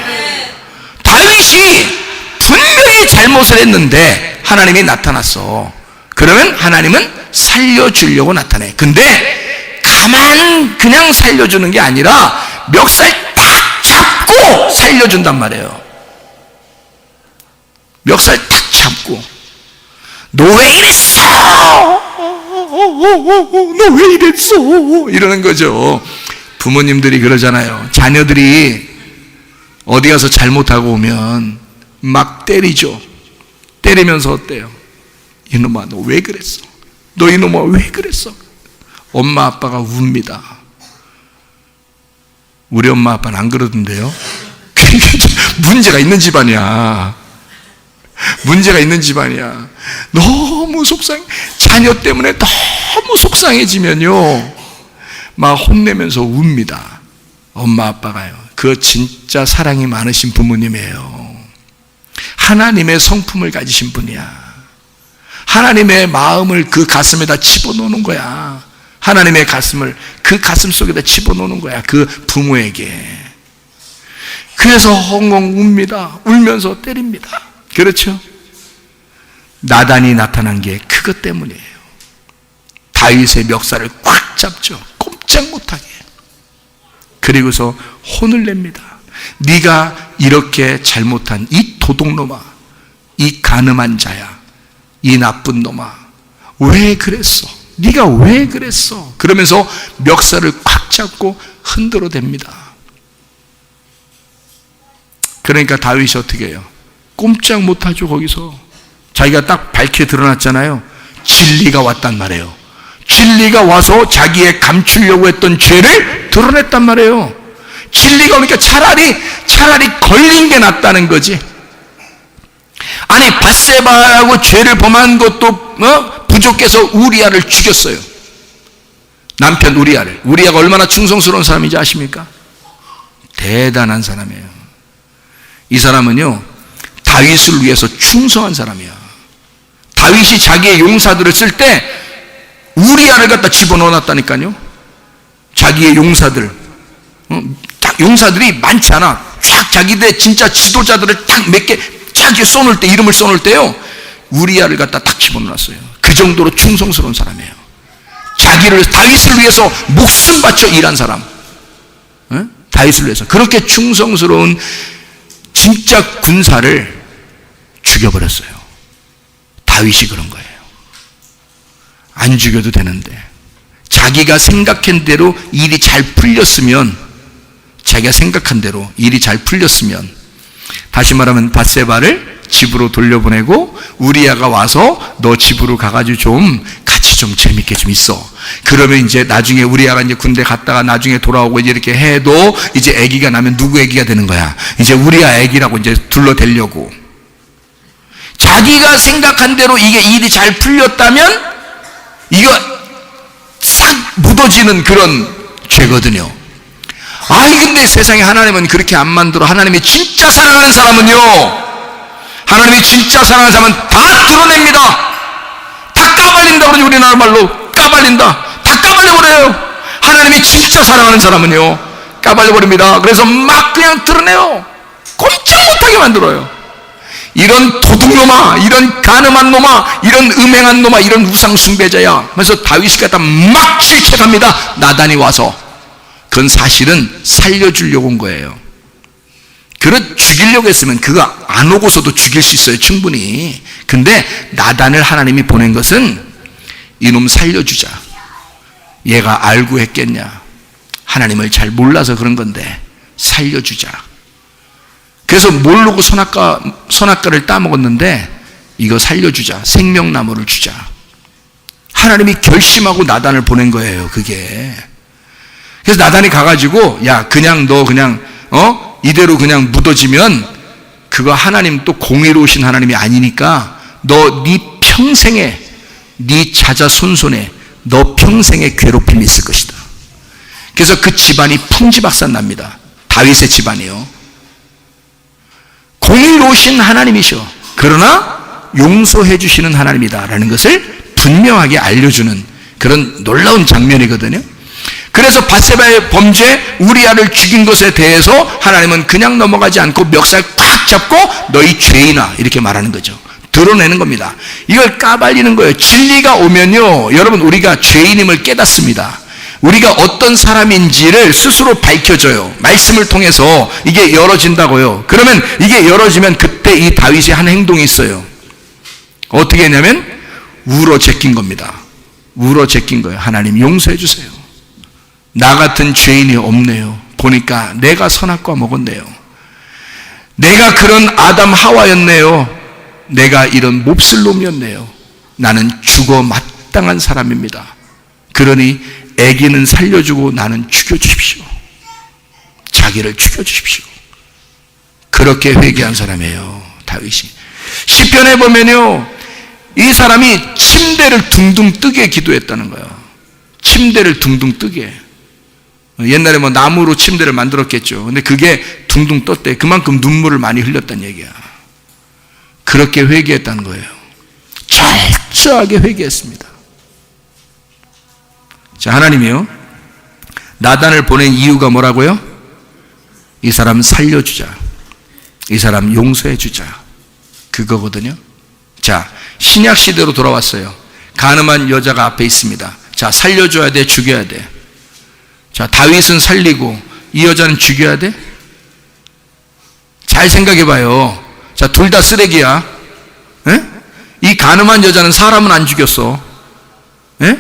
다윗이 분명히 잘못을 했는데 하나님이 나타났어. 그러면 하나님은 살려주려고 나타내. 근데 가만 그냥 살려주는 게 아니라 멱살 탁 잡고 살려준단 말이에요. 멱살 탁 잡고, 너 왜 이랬어? 너 왜 이랬어? 이러는 거죠. 부모님들이 그러잖아요. 자녀들이 어디 가서 잘못하고 오면 막 때리죠. 때리면서 어때요? 이놈아 너 왜 그랬어? 너 이놈아 왜 그랬어? 엄마 아빠가 웁니다. 우리 엄마 아빠는 안 그러던데요. 문제가 있는 집안이야. 문제가 있는 집안이야. 너무 속상해. 자녀 때문에 너무 속상해지면요 막 혼내면서 웁니다. 엄마 아빠가요. 그거 진짜 사랑이 많으신 부모님이에요. 하나님의 성품을 가지신 분이야. 하나님의 마음을 그 가슴에다 집어넣는 거야. 하나님의 가슴을 그 가슴 속에다 집어넣는 거야. 그 부모에게. 그래서 엉엉 웁니다. 울면서 때립니다. 그렇죠? 나단이 나타난 게 그것 때문이에요. 다윗의 멱살을 꽉 잡죠. 꼼짝 못하게. 그리고서 혼을 냅니다. 네가 이렇게 잘못한 이 도둑놈아, 이 간음한 자야, 이 나쁜 놈아, 왜 그랬어? 네가 왜 그랬어? 그러면서 멱살을 꽉 잡고 흔들어 댑니다. 그러니까 다윗이 어떻게 해요? 꼼짝 못하죠. 거기서 자기가 딱 밝게 드러났잖아요. 진리가 왔단 말이에요. 진리가 와서 자기의 감추려고 했던 죄를 드러냈단 말이에요. 진리가 오니까 차라리 걸린 게 낫다는 거지. 아니 밧세바하고 죄를 범한 것도 부족해서 우리아를 죽였어요. 남편 우리아를. 우리아가 얼마나 충성스러운 사람인지 아십니까? 대단한 사람이에요. 이 사람은요 다윗을 위해서 충성한 사람이야. 다윗이 자기의 용사들을 쓸 때 우리아를 갖다 집어넣어놨다니까요. 자기의 용사들, 딱 용사들이 많잖아. 쫙 자기들 진짜 지도자들을 딱 몇 개 쫙 써놓을 때, 이름을 써놓을 때요 우리아를 갖다 딱 집어넣었어요. 그 정도로 충성스러운 사람이에요. 자기를 위해서, 다윗을 위해서 목숨 바쳐 일한 사람. 다윗을 위해서 그렇게 충성스러운 진짜 군사를 죽여버렸어요. 다윗이 그런 거예요. 안 죽여도 되는데, 자기가 생각한 대로 일이 잘 풀렸으면, 자기가 생각한 대로 일이 잘 풀렸으면, 다시 말하면 밧세바를 집으로 돌려보내고 우리아가 와서 너 집으로 가가지고 좀 같이 좀 재밌게 좀 있어. 그러면 이제 나중에 우리아가 이제 군대 갔다가 나중에 돌아오고 이제 이렇게 해도 이제 아기가 나면 누구 아기가 되는 거야? 이제 우리아 아기라고 이제 둘러대려고. 자기가 생각한 대로 이게 일이 잘 풀렸다면 이거 싹 묻어지는 그런 죄거든요. 아니 근데 세상에 하나님은 그렇게 안 만들어. 하나님이 진짜 사랑하는 사람은요, 하나님이 진짜 사랑하는 사람은 다 드러냅니다. 다 까발린다 그러지, 우리나라 말로 까발린다. 다 까발려버려요. 하나님이 진짜 사랑하는 사람은요 까발려버립니다. 그래서 막 그냥 드러내요. 꼼짝 못하게 만들어요. 이런 도둑놈아, 이런 간음한 놈아, 이런 음행한 놈아, 이런 우상숭배자야. 그래서 다윗이 갖다 막 질책합니다. 나단이 와서. 그건 사실은 살려주려고 온 거예요. 그런 죽이려고 했으면 그거 안 오고서도 죽일 수 있어요, 충분히. 근데 나단을 하나님이 보낸 것은 이놈 살려주자. 얘가 알고 했겠냐? 하나님을 잘 몰라서 그런 건데 살려주자. 그래서 모르고 선악과를 따먹었는데 이거 살려주자. 생명나무를 주자. 하나님이 결심하고 나단을 보낸 거예요, 그게. 그래서 나단이 가가지고 야, 그냥 너 그냥 이대로 그냥 묻어지면 그거 하나님 또 공의로우신 하나님이 아니니까 너 네 평생에, 네 자자손손에 너 평생에 괴롭힘이 있을 것이다. 그래서 그 집안이 풍지박산 납니다. 다윗의 집안이요. 공의로우신 하나님이셔. 그러나 용서해 주시는 하나님이다라는 것을 분명하게 알려주는 그런 놀라운 장면이거든요. 그래서 밧세바의 범죄, 우리아를 죽인 것에 대해서 하나님은 그냥 넘어가지 않고 멱살 꽉 잡고 너희 죄인아 이렇게 말하는 거죠. 드러내는 겁니다. 이걸 까발리는 거예요. 진리가 오면요, 여러분, 우리가 죄인임을 깨닫습니다. 우리가 어떤 사람인지를 스스로 밝혀져요. 말씀을 통해서 이게 열어진다고요. 그러면 이게 열어지면 그때 이 다윗이 한 행동이 있어요. 어떻게 했냐면 울어 제낀 겁니다. 울어 제낀 거예요. 하나님 용서해 주세요. 나 같은 죄인이 없네요. 보니까 내가 선악과 먹었네요. 내가 그런 아담 하와였네요. 내가 이런 몹쓸 놈이었네요. 나는 죽어 마땅한 사람입니다. 그러니 애기는 살려주고 나는 죽여주십시오. 자기를 죽여주십시오. 그렇게 회개한 사람이에요, 다윗이. 시편에 보면요, 이 사람이 침대를 둥둥 뜨게 기도했다는 거예요. 침대를 둥둥 뜨게. 옛날에 뭐 나무로 침대를 만들었겠죠. 근데 그게 둥둥 떴대. 그만큼 눈물을 많이 흘렸다는 얘기야. 그렇게 회개했다는 거예요. 철저하게 회개했습니다. 자, 하나님이요, 나단을 보낸 이유가 뭐라고요? 이 사람 살려주자. 이 사람 용서해주자. 그거거든요. 자, 신약 시대로 돌아왔어요. 가늠한 여자가 앞에 있습니다. 자, 살려줘야 돼, 죽여야 돼? 자, 다윗은 살리고 이 여자는 죽여야 돼? 잘 생각해 봐요. 자, 둘 다 쓰레기야. 에? 이 가늠한 여자는 사람은 안 죽였어. 에?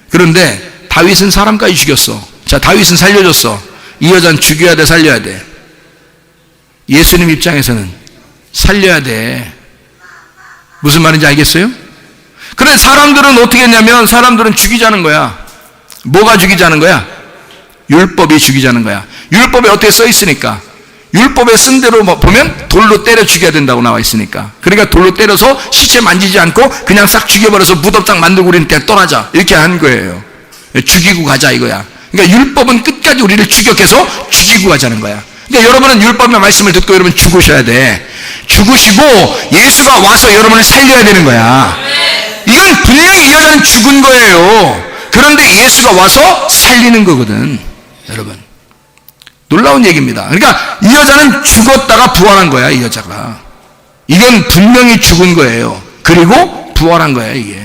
그런데 다윗은 사람까지 죽였어. 자, 다윗은 살려줬어. 이 여자는 죽여야 돼, 살려야 돼? 예수님 입장에서는 살려야 돼. 무슨 말인지 알겠어요? 그런데 사람들은 어떻게 했냐면, 사람들은 죽이자는 거야. 뭐가 죽이자는 거야? 율법이 죽이자는 거야. 율법에 어떻게 써 있으니까, 율법에 쓴 대로 보면 돌로 때려 죽여야 된다고 나와 있으니까. 그러니까 돌로 때려서 시체 만지지 않고 그냥 싹 죽여버려서 무덤장 만들고 우리는 그냥 떠나자, 이렇게 한 거예요. 죽이고 가자 이거야. 그러니까 율법은 끝까지 우리를 추격해서 죽이고 가자는 거야. 그러니까 여러분은 율법의 말씀을 듣고 여러분 죽으셔야 돼. 죽으시고 예수가 와서 여러분을 살려야 되는 거야. 이건 분명히 이 여자는 죽은 거예요. 그런데 예수가 와서 살리는 거거든, 여러분. 놀라운 얘기입니다. 그러니까 이 여자는 죽었다가 부활한 거야, 이 여자가. 이건 분명히 죽은 거예요. 그리고 부활한 거야, 이게.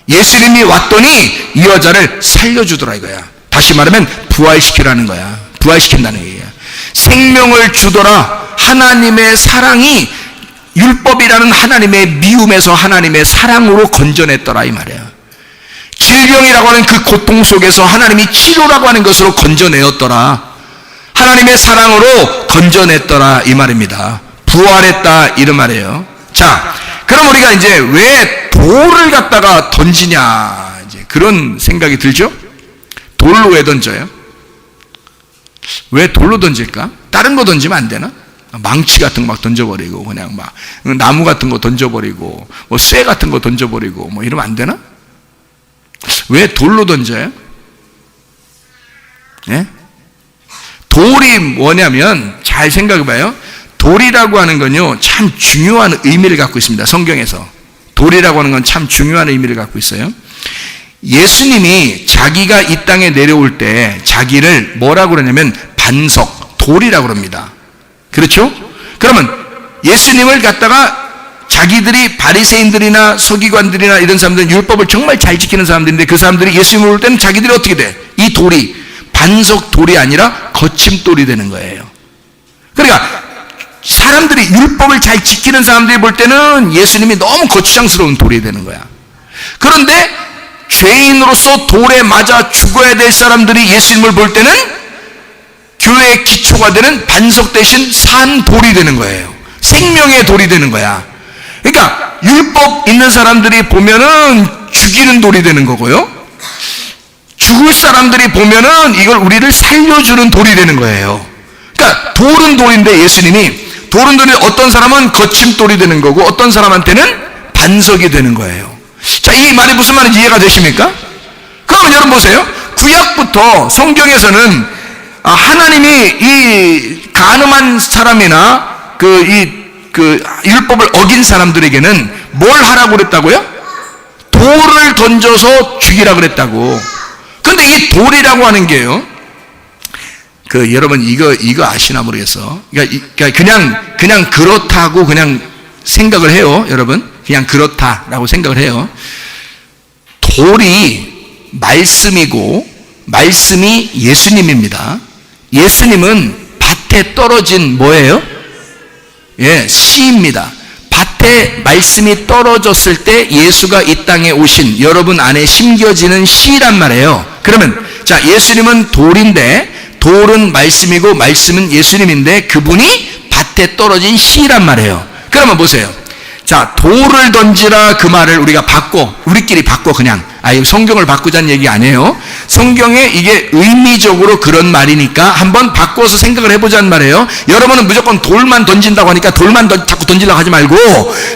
예수님이 왔더니 이 여자를 살려주더라 이거야. 다시 말하면 부활시키라는 거야. 부활시킨다는 얘기야. 생명을 주더라. 하나님의 사랑이 율법이라는 하나님의 미움에서 하나님의 사랑으로 건져냈더라 이 말이야. 질병이라고 하는 그 고통 속에서 하나님이 치료라고 하는 것으로 건져내었더라. 하나님의 사랑으로 건져냈더라 이 말입니다. 부활했다 이런 말이에요. 자, 그럼 우리가 이제 왜 돌을 갖다가 던지냐 이제 그런 생각이 들죠? 돌로 왜 던져요? 왜 돌로 던질까? 다른 거 던지면 안 되나? 망치 같은 거 막 던져버리고 그냥 막 나무 같은 거 던져버리고 뭐 쇠 같은 거 던져버리고 뭐 이러면 안 되나? 왜 돌로 던져요? 예? 돌이 뭐냐면 잘 생각해봐요. 돌이라고 하는 건요 참 중요한 의미를 갖고 있습니다. 성경에서 돌이라고 하는 건 참 중요한 의미를 갖고 있어요. 예수님이 자기가 이 땅에 내려올 때 자기를 뭐라고 그러냐면 반석, 돌이라고 그럽니다. 그렇죠? 그러면 예수님을 갖다가 자기들이 바리새인들이나 서기관들이나 이런 사람들은 율법을 정말 잘 지키는 사람들인데 그 사람들이 예수님을 볼 때는 자기들이 어떻게 돼? 이 돌이 반석 돌이 아니라 거침돌이 되는 거예요. 그러니까 사람들이 율법을 잘 지키는 사람들이 볼 때는 예수님이 너무 거추장스러운 돌이 되는 거야. 그런데 죄인으로서 돌에 맞아 죽어야 될 사람들이 예수님을 볼 때는 교회의 기초가 되는 반석 대신 산 돌이 되는 거예요. 생명의 돌이 되는 거야. 그러니까 율법 있는 사람들이 보면은 죽이는 돌이 되는 거고요. 죽을 사람들이 보면은 이걸 우리를 살려주는 돌이 되는 거예요. 그러니까 돌은 돌인데 예수님이 돌은 돌이 어떤 사람은 거침돌이 되는 거고 어떤 사람한테는 반석이 되는 거예요. 자, 이 말이 무슨 말인지 이해가 되십니까? 그러면 여러분 보세요. 구약부터 성경에서는 하나님이 이 간음한 사람이나 그 율법을 어긴 사람들에게는 뭘 하라고 그랬다고요? 돌을 던져서 죽이라고 그랬다고. 근데 이 돌이라고 하는 게요. 여러분 이거 아시나 모르겠어. 그냥 그렇다고 그냥 생각을 해요, 여러분. 그냥 그렇다라고 생각을 해요. 돌이 말씀이고 말씀이 예수님입니다. 예수님은 밭에 떨어진 뭐예요? 예, 씨입니다. 밭에 말씀이 떨어졌을 때 예수가 이 땅에 오신 여러분 안에 심겨지는 씨란 말이에요. 그러면 자, 예수님은 돌인데 돌은 말씀이고 말씀은 예수님인데 그분이 밭에 떨어진 씨란 말이에요. 그러면 보세요. 자, 돌을 던지라 그 말을 우리가 우리끼리 바꿔 그냥 성경을 바꾸자는 얘기 아니에요. 성경에 이게 의미적으로 그런 말이니까 한번 바꿔서 생각을 해보자는 말이에요. 여러분은 무조건 돌만 던진다고 하니까 돌만 자꾸 던지려고 하지 말고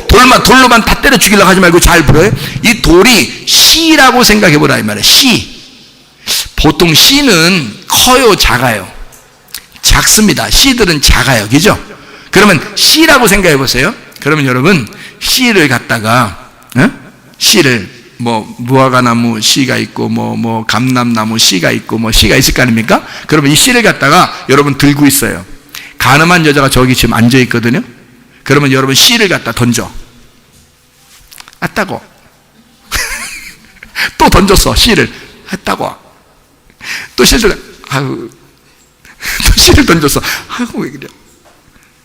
돌로만 다 때려 죽이려고 하지 말고 잘 보여요. 이 돌이 씨라고 생각해보라 이 말이에요. 씨. 보통 씨는 커요, 작아요? 작습니다. 씨들은 작아요, 그죠? 그러면 씨라고 생각해 보세요. 그러면 여러분 씨를 갖다가 씨를 무화과나무 씨가 있고 감람나무 씨가 있고 씨가 있을 거 아닙니까? 그러면 이 씨를 갖다가 여러분 들고 있어요. 가늠한 여자가 저기 지금 앉아 있거든요. 그러면 여러분 씨를 갖다 던져. 따고 또 던졌어. 씨를 따고 또 씨를 또 씨를 던졌어. 왜 그래?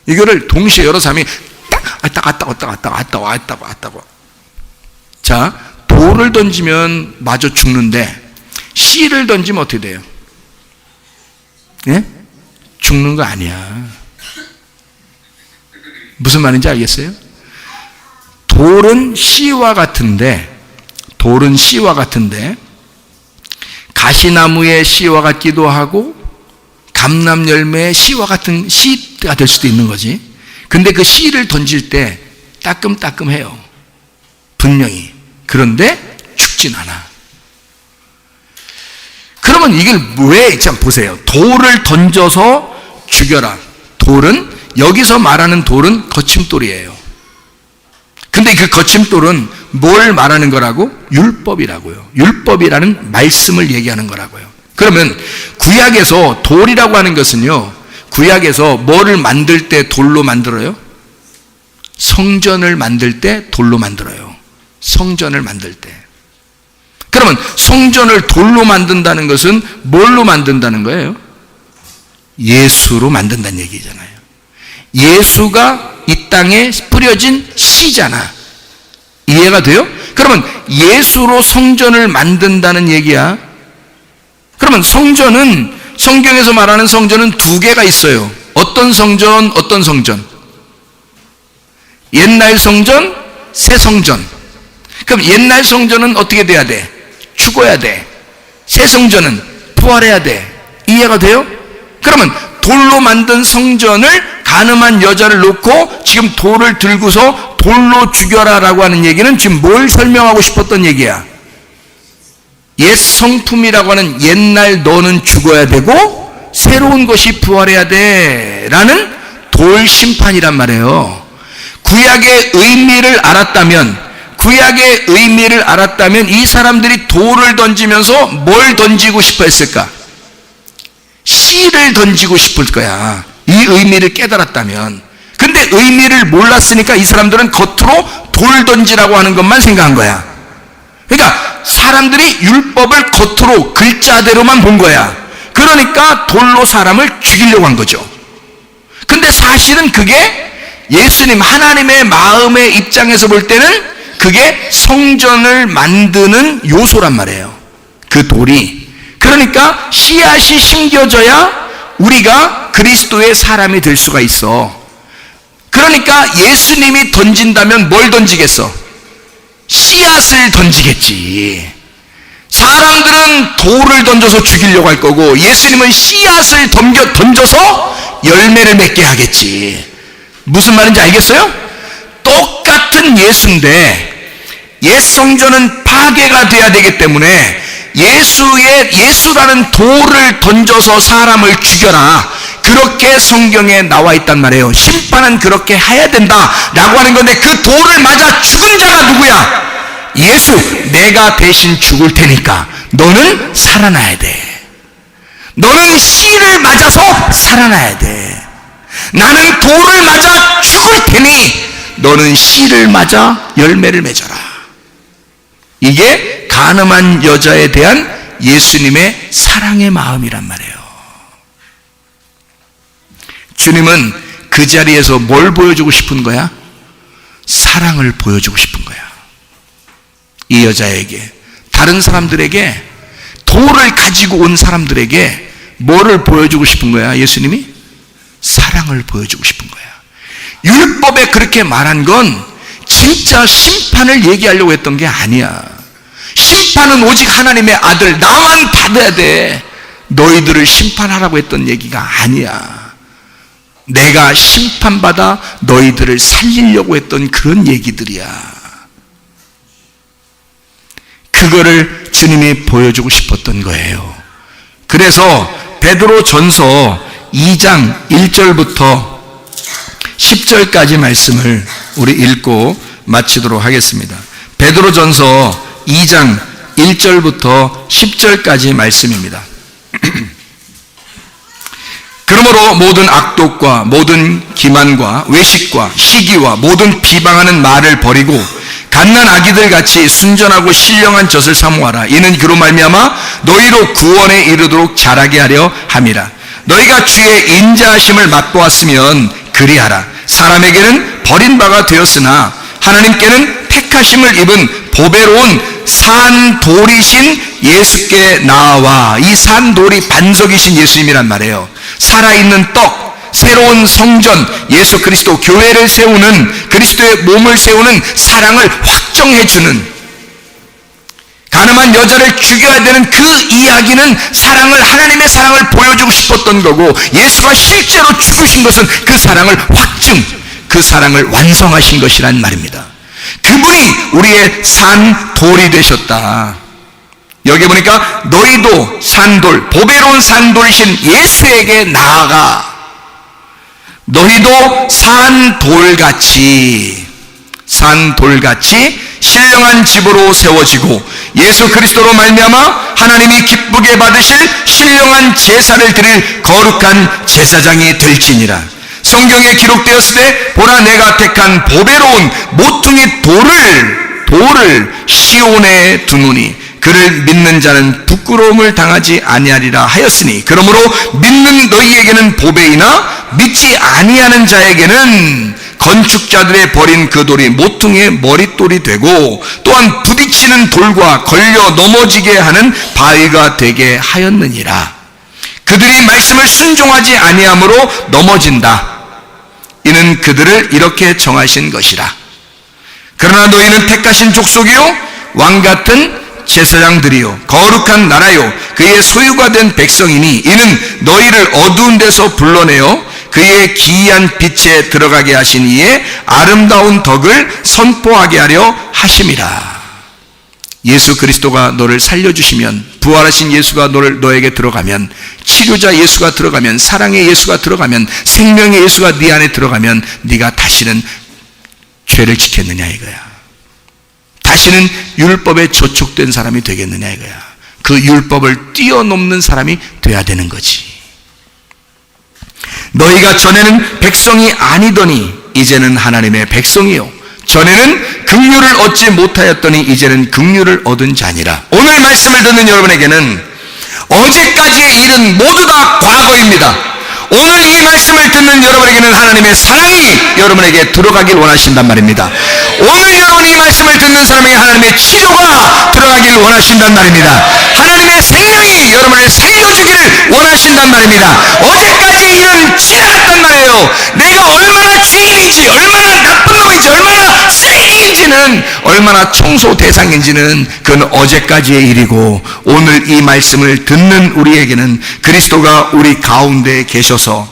이거를 동시에 여러 사람이 왔다고. 자, 돌을 던지면 마저 죽는데 씨를 던지면 어떻게 돼요? 예? 죽는 거 아니야. 무슨 말인지 알겠어요? 돌은 씨와 같은데 가시나무의 씨와 같기도 하고 감람 열매의 씨와 같은 씨가 될 수도 있는 거지. 근데 그 씨를 던질 때 따끔따끔해요. 분명히. 그런데 죽진 않아. 그러면 이걸 왜, 참 보세요. 돌을 던져서 죽여라. 돌은, 여기서 말하는 돌은 거침돌이에요. 근데 그 거침돌은 뭘 말하는 거라고? 율법이라고요. 율법이라는 말씀을 얘기하는 거라고요. 그러면 구약에서 돌이라고 하는 것은요, 구약에서 뭐를 만들 때 돌로 만들어요? 성전을 만들 때 돌로 만들어요. 성전을 만들 때. 그러면 성전을 돌로 만든다는 것은 뭘로 만든다는 거예요? 예수로 만든다는 얘기잖아요. 예수가 이 땅에 뿌려진 씨잖아. 이해가 돼요? 그러면 예수로 성전을 만든다는 얘기야. 그러면 성전은, 성경에서 말하는 성전은 두 개가 있어요. 어떤 성전, 어떤 성전? 옛날 성전, 새 성전. 그럼 옛날 성전은 어떻게 돼야 돼? 죽어야 돼. 새 성전은 부활해야 돼. 이해가 돼요? 그러면 돌로 만든 성전을 가늠한 여자를 놓고 지금 돌을 들고서 돌로 죽여라라고 하는 얘기는 지금 뭘 설명하고 싶었던 얘기야? 옛 성품이라고 하는 옛날 너는 죽어야 되고 새로운 것이 부활해야 돼 라는 돌 심판이란 말이에요. 구약의 의미를 알았다면 이 사람들이 돌을 던지면서 뭘 던지고 싶어 했을까? 씨를 던지고 싶을 거야. 이 의미를 깨달았다면. 근데 의미를 몰랐으니까 이 사람들은 겉으로 돌 던지라고 하는 것만 생각한 거야. 그러니까 사람들이 율법을 겉으로 글자대로만 본 거야. 그러니까 돌로 사람을 죽이려고 한 거죠. 근데 사실은 그게 예수님 하나님의 마음의 입장에서 볼 때는 그게 성전을 만드는 요소란 말이에요. 그 돌이. 그러니까 씨앗이 심겨져야 우리가 그리스도의 사람이 될 수가 있어. 그러니까 예수님이 던진다면 뭘 던지겠어? 씨앗을 던지겠지. 사람들은 돌을 던져서 죽이려고 할 거고 예수님은 씨앗을 던져서 열매를 맺게 하겠지. 무슨 말인지 알겠어요? 똑같은 예수인데 옛 성전은 파괴가 돼야 되기 때문에 예수라는 돌을 던져서 사람을 죽여라. 그렇게 성경에 나와 있단 말이에요. 심판은 그렇게 해야 된다라고 하는 건데 그 돌을 맞아 죽은 자가 누구야? 예수. 내가 대신 죽을 테니까 너는 살아나야 돼. 너는 씨를 맞아서 살아나야 돼. 나는 돌을 맞아 죽을 테니 너는 씨를 맞아 열매를 맺어라. 이게 가늠한 여자에 대한 예수님의 사랑의 마음이란 말이에요. 주님은 그 자리에서 뭘 보여주고 싶은 거야? 사랑을 보여주고 싶은 거야. 이 여자에게, 다른 사람들에게, 돌을 가지고 온 사람들에게 뭐를 보여주고 싶은 거야? 예수님이 사랑을 보여주고 싶은 거야. 율법에 그렇게 말한 건 진짜 심판을 얘기하려고 했던 게 아니야. 심판은 오직 하나님의 아들 나만 받아야 돼. 너희들을 심판하라고 했던 얘기가 아니야. 내가 심판받아 너희들을 살리려고 했던 그런 얘기들이야. 그거를 주님이 보여주고 싶었던 거예요. 그래서 베드로전서 2장 1절부터 10절까지 말씀을 우리 읽고 마치도록 하겠습니다. 베드로전서 2장 1절부터 10절까지 말씀입니다. 그러므로 모든 악독과 모든 기만과 외식과 시기와 모든 비방하는 말을 버리고 갓난 아기들 같이 순전하고 신령한 젖을 사모하라. 이는 그로 말미암아 너희로 구원에 이르도록 자라게 하려 함이라. 너희가 주의 인자하심을 맛보았으면 그리하라. 사람에게는 버린 바가 되었으나 하나님께는 택하심을 입은 보배로운 산 돌이신 예수께 나아와. 이 산 돌이 반석이신 예수님이란 말이에요. 살아있는 떡, 새로운 성전, 예수 그리스도 교회를 세우는, 그리스도의 몸을 세우는 사랑을 확정해주는, 가늠한 여자를 죽여야 되는 그 이야기는 하나님의 사랑을 보여주고 싶었던 거고, 예수가 실제로 죽으신 것은 그 사랑을 그 사랑을 완성하신 것이란 말입니다. 그분이 우리의 산 돌이 되셨다. 여기 보니까 너희도 산돌, 보배로운 산돌이신 예수에게 나아가. 너희도 산돌같이 신령한 집으로 세워지고 예수 그리스도로 말미암아 하나님이 기쁘게 받으실 신령한 제사를 드릴 거룩한 제사장이 될지니라. 성경에 기록되었을 때 보라 내가 택한 보배로운 모퉁이 돌을 시온에 두노니 그를 믿는 자는 부끄러움을 당하지 아니하리라 하였으니 그러므로 믿는 너희에게는 보배이나 믿지 아니하는 자에게는 건축자들의 버린 그 돌이 모퉁이의 머릿돌이 되고 또한 부딪히는 돌과 걸려 넘어지게 하는 바위가 되게 하였느니라. 그들이 말씀을 순종하지 아니함으로 넘어진다. 이는 그들을 이렇게 정하신 것이라. 그러나 너희는 택하신 족속이요 왕같은 제사장들이요 거룩한 나라요 그의 소유가 된 백성이니 이는 너희를 어두운 데서 불러내어 그의 기이한 빛에 들어가게 하신 이의 아름다운 덕을 선포하게 하려 하심이라. 예수 그리스도가 너를 살려주시면, 부활하신 예수가 너에게 들어가면, 치료자 예수가 들어가면, 사랑의 예수가 들어가면, 생명의 예수가 네 안에 들어가면 네가 다시는 죄를 지켰느냐 이거야. 다시는 율법에 저촉된 사람이 되겠느냐 이거야. 그 율법을 뛰어넘는 사람이 돼야 되는 거지. 너희가 전에는 백성이 아니더니 이제는 하나님의 백성이요 전에는 긍휼을 얻지 못하였더니 이제는 긍휼을 얻은 자니라. 오늘 말씀을 듣는 여러분에게는 어제까지의 일은 모두 다 과거입니다. 오늘 이 말씀을 듣는 여러분에게는 하나님의 사랑이 여러분에게 들어가길 원하신단 말입니다. 오늘 여러분이 이 말씀을 듣는 사람에게 하나님의 치료가 들어가길 원하신단 말입니다. 하나님의 생명이 여러분을 살려주기를 원하신단 말입니다. 어제까지의 일은 지나갔단 말이에요. 내가 얼마나 죄인인지, 얼마나 나쁜 놈인지, 얼마나 쓰레기인지는, 얼마나 청소 대상인지는 그건 어제까지의 일이고, 오늘 이 말씀을 듣는 우리에게는 그리스도가 우리 가운데 계셔서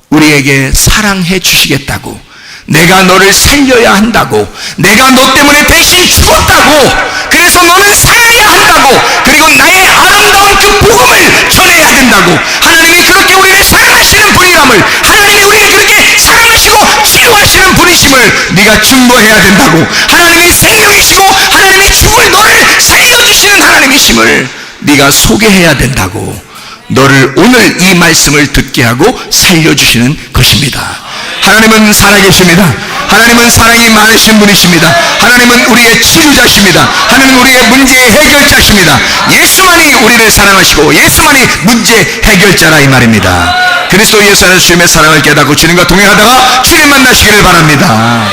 우리에게 사랑해 주시겠다고, 내가 너를 살려야 한다고, 내가 너 때문에 대신 죽었다고, 그래서 너는 살아야 한다고, 그리고 나의 아름다운 그 복음을 전해야 된다고, 하나님이 그렇게 우리를 사랑하시는 분이람을, 하나님이 우리를 그렇게 사랑하시고 치료하시는 분이심을 네가 증거해야 된다고, 하나님이 생명이시고 하나님이 죽을 너를 살려주시는 하나님이심을 네가 소개해야 된다고, 너를 오늘 이 말씀을 듣게 하고 살려주시는 것입니다. 하나님은 살아계십니다. 하나님은 사랑이 많으신 분이십니다. 하나님은 우리의 치유자십니다. 하나님은 우리의 문제의 해결자십니다. 예수만이 우리를 사랑하시고 예수만이 문제 해결자라 이 말입니다. 그리스도 예수 안에서 주님의 사랑을 깨닫고 주님과 동행하다가 주님 만나시기를 바랍니다.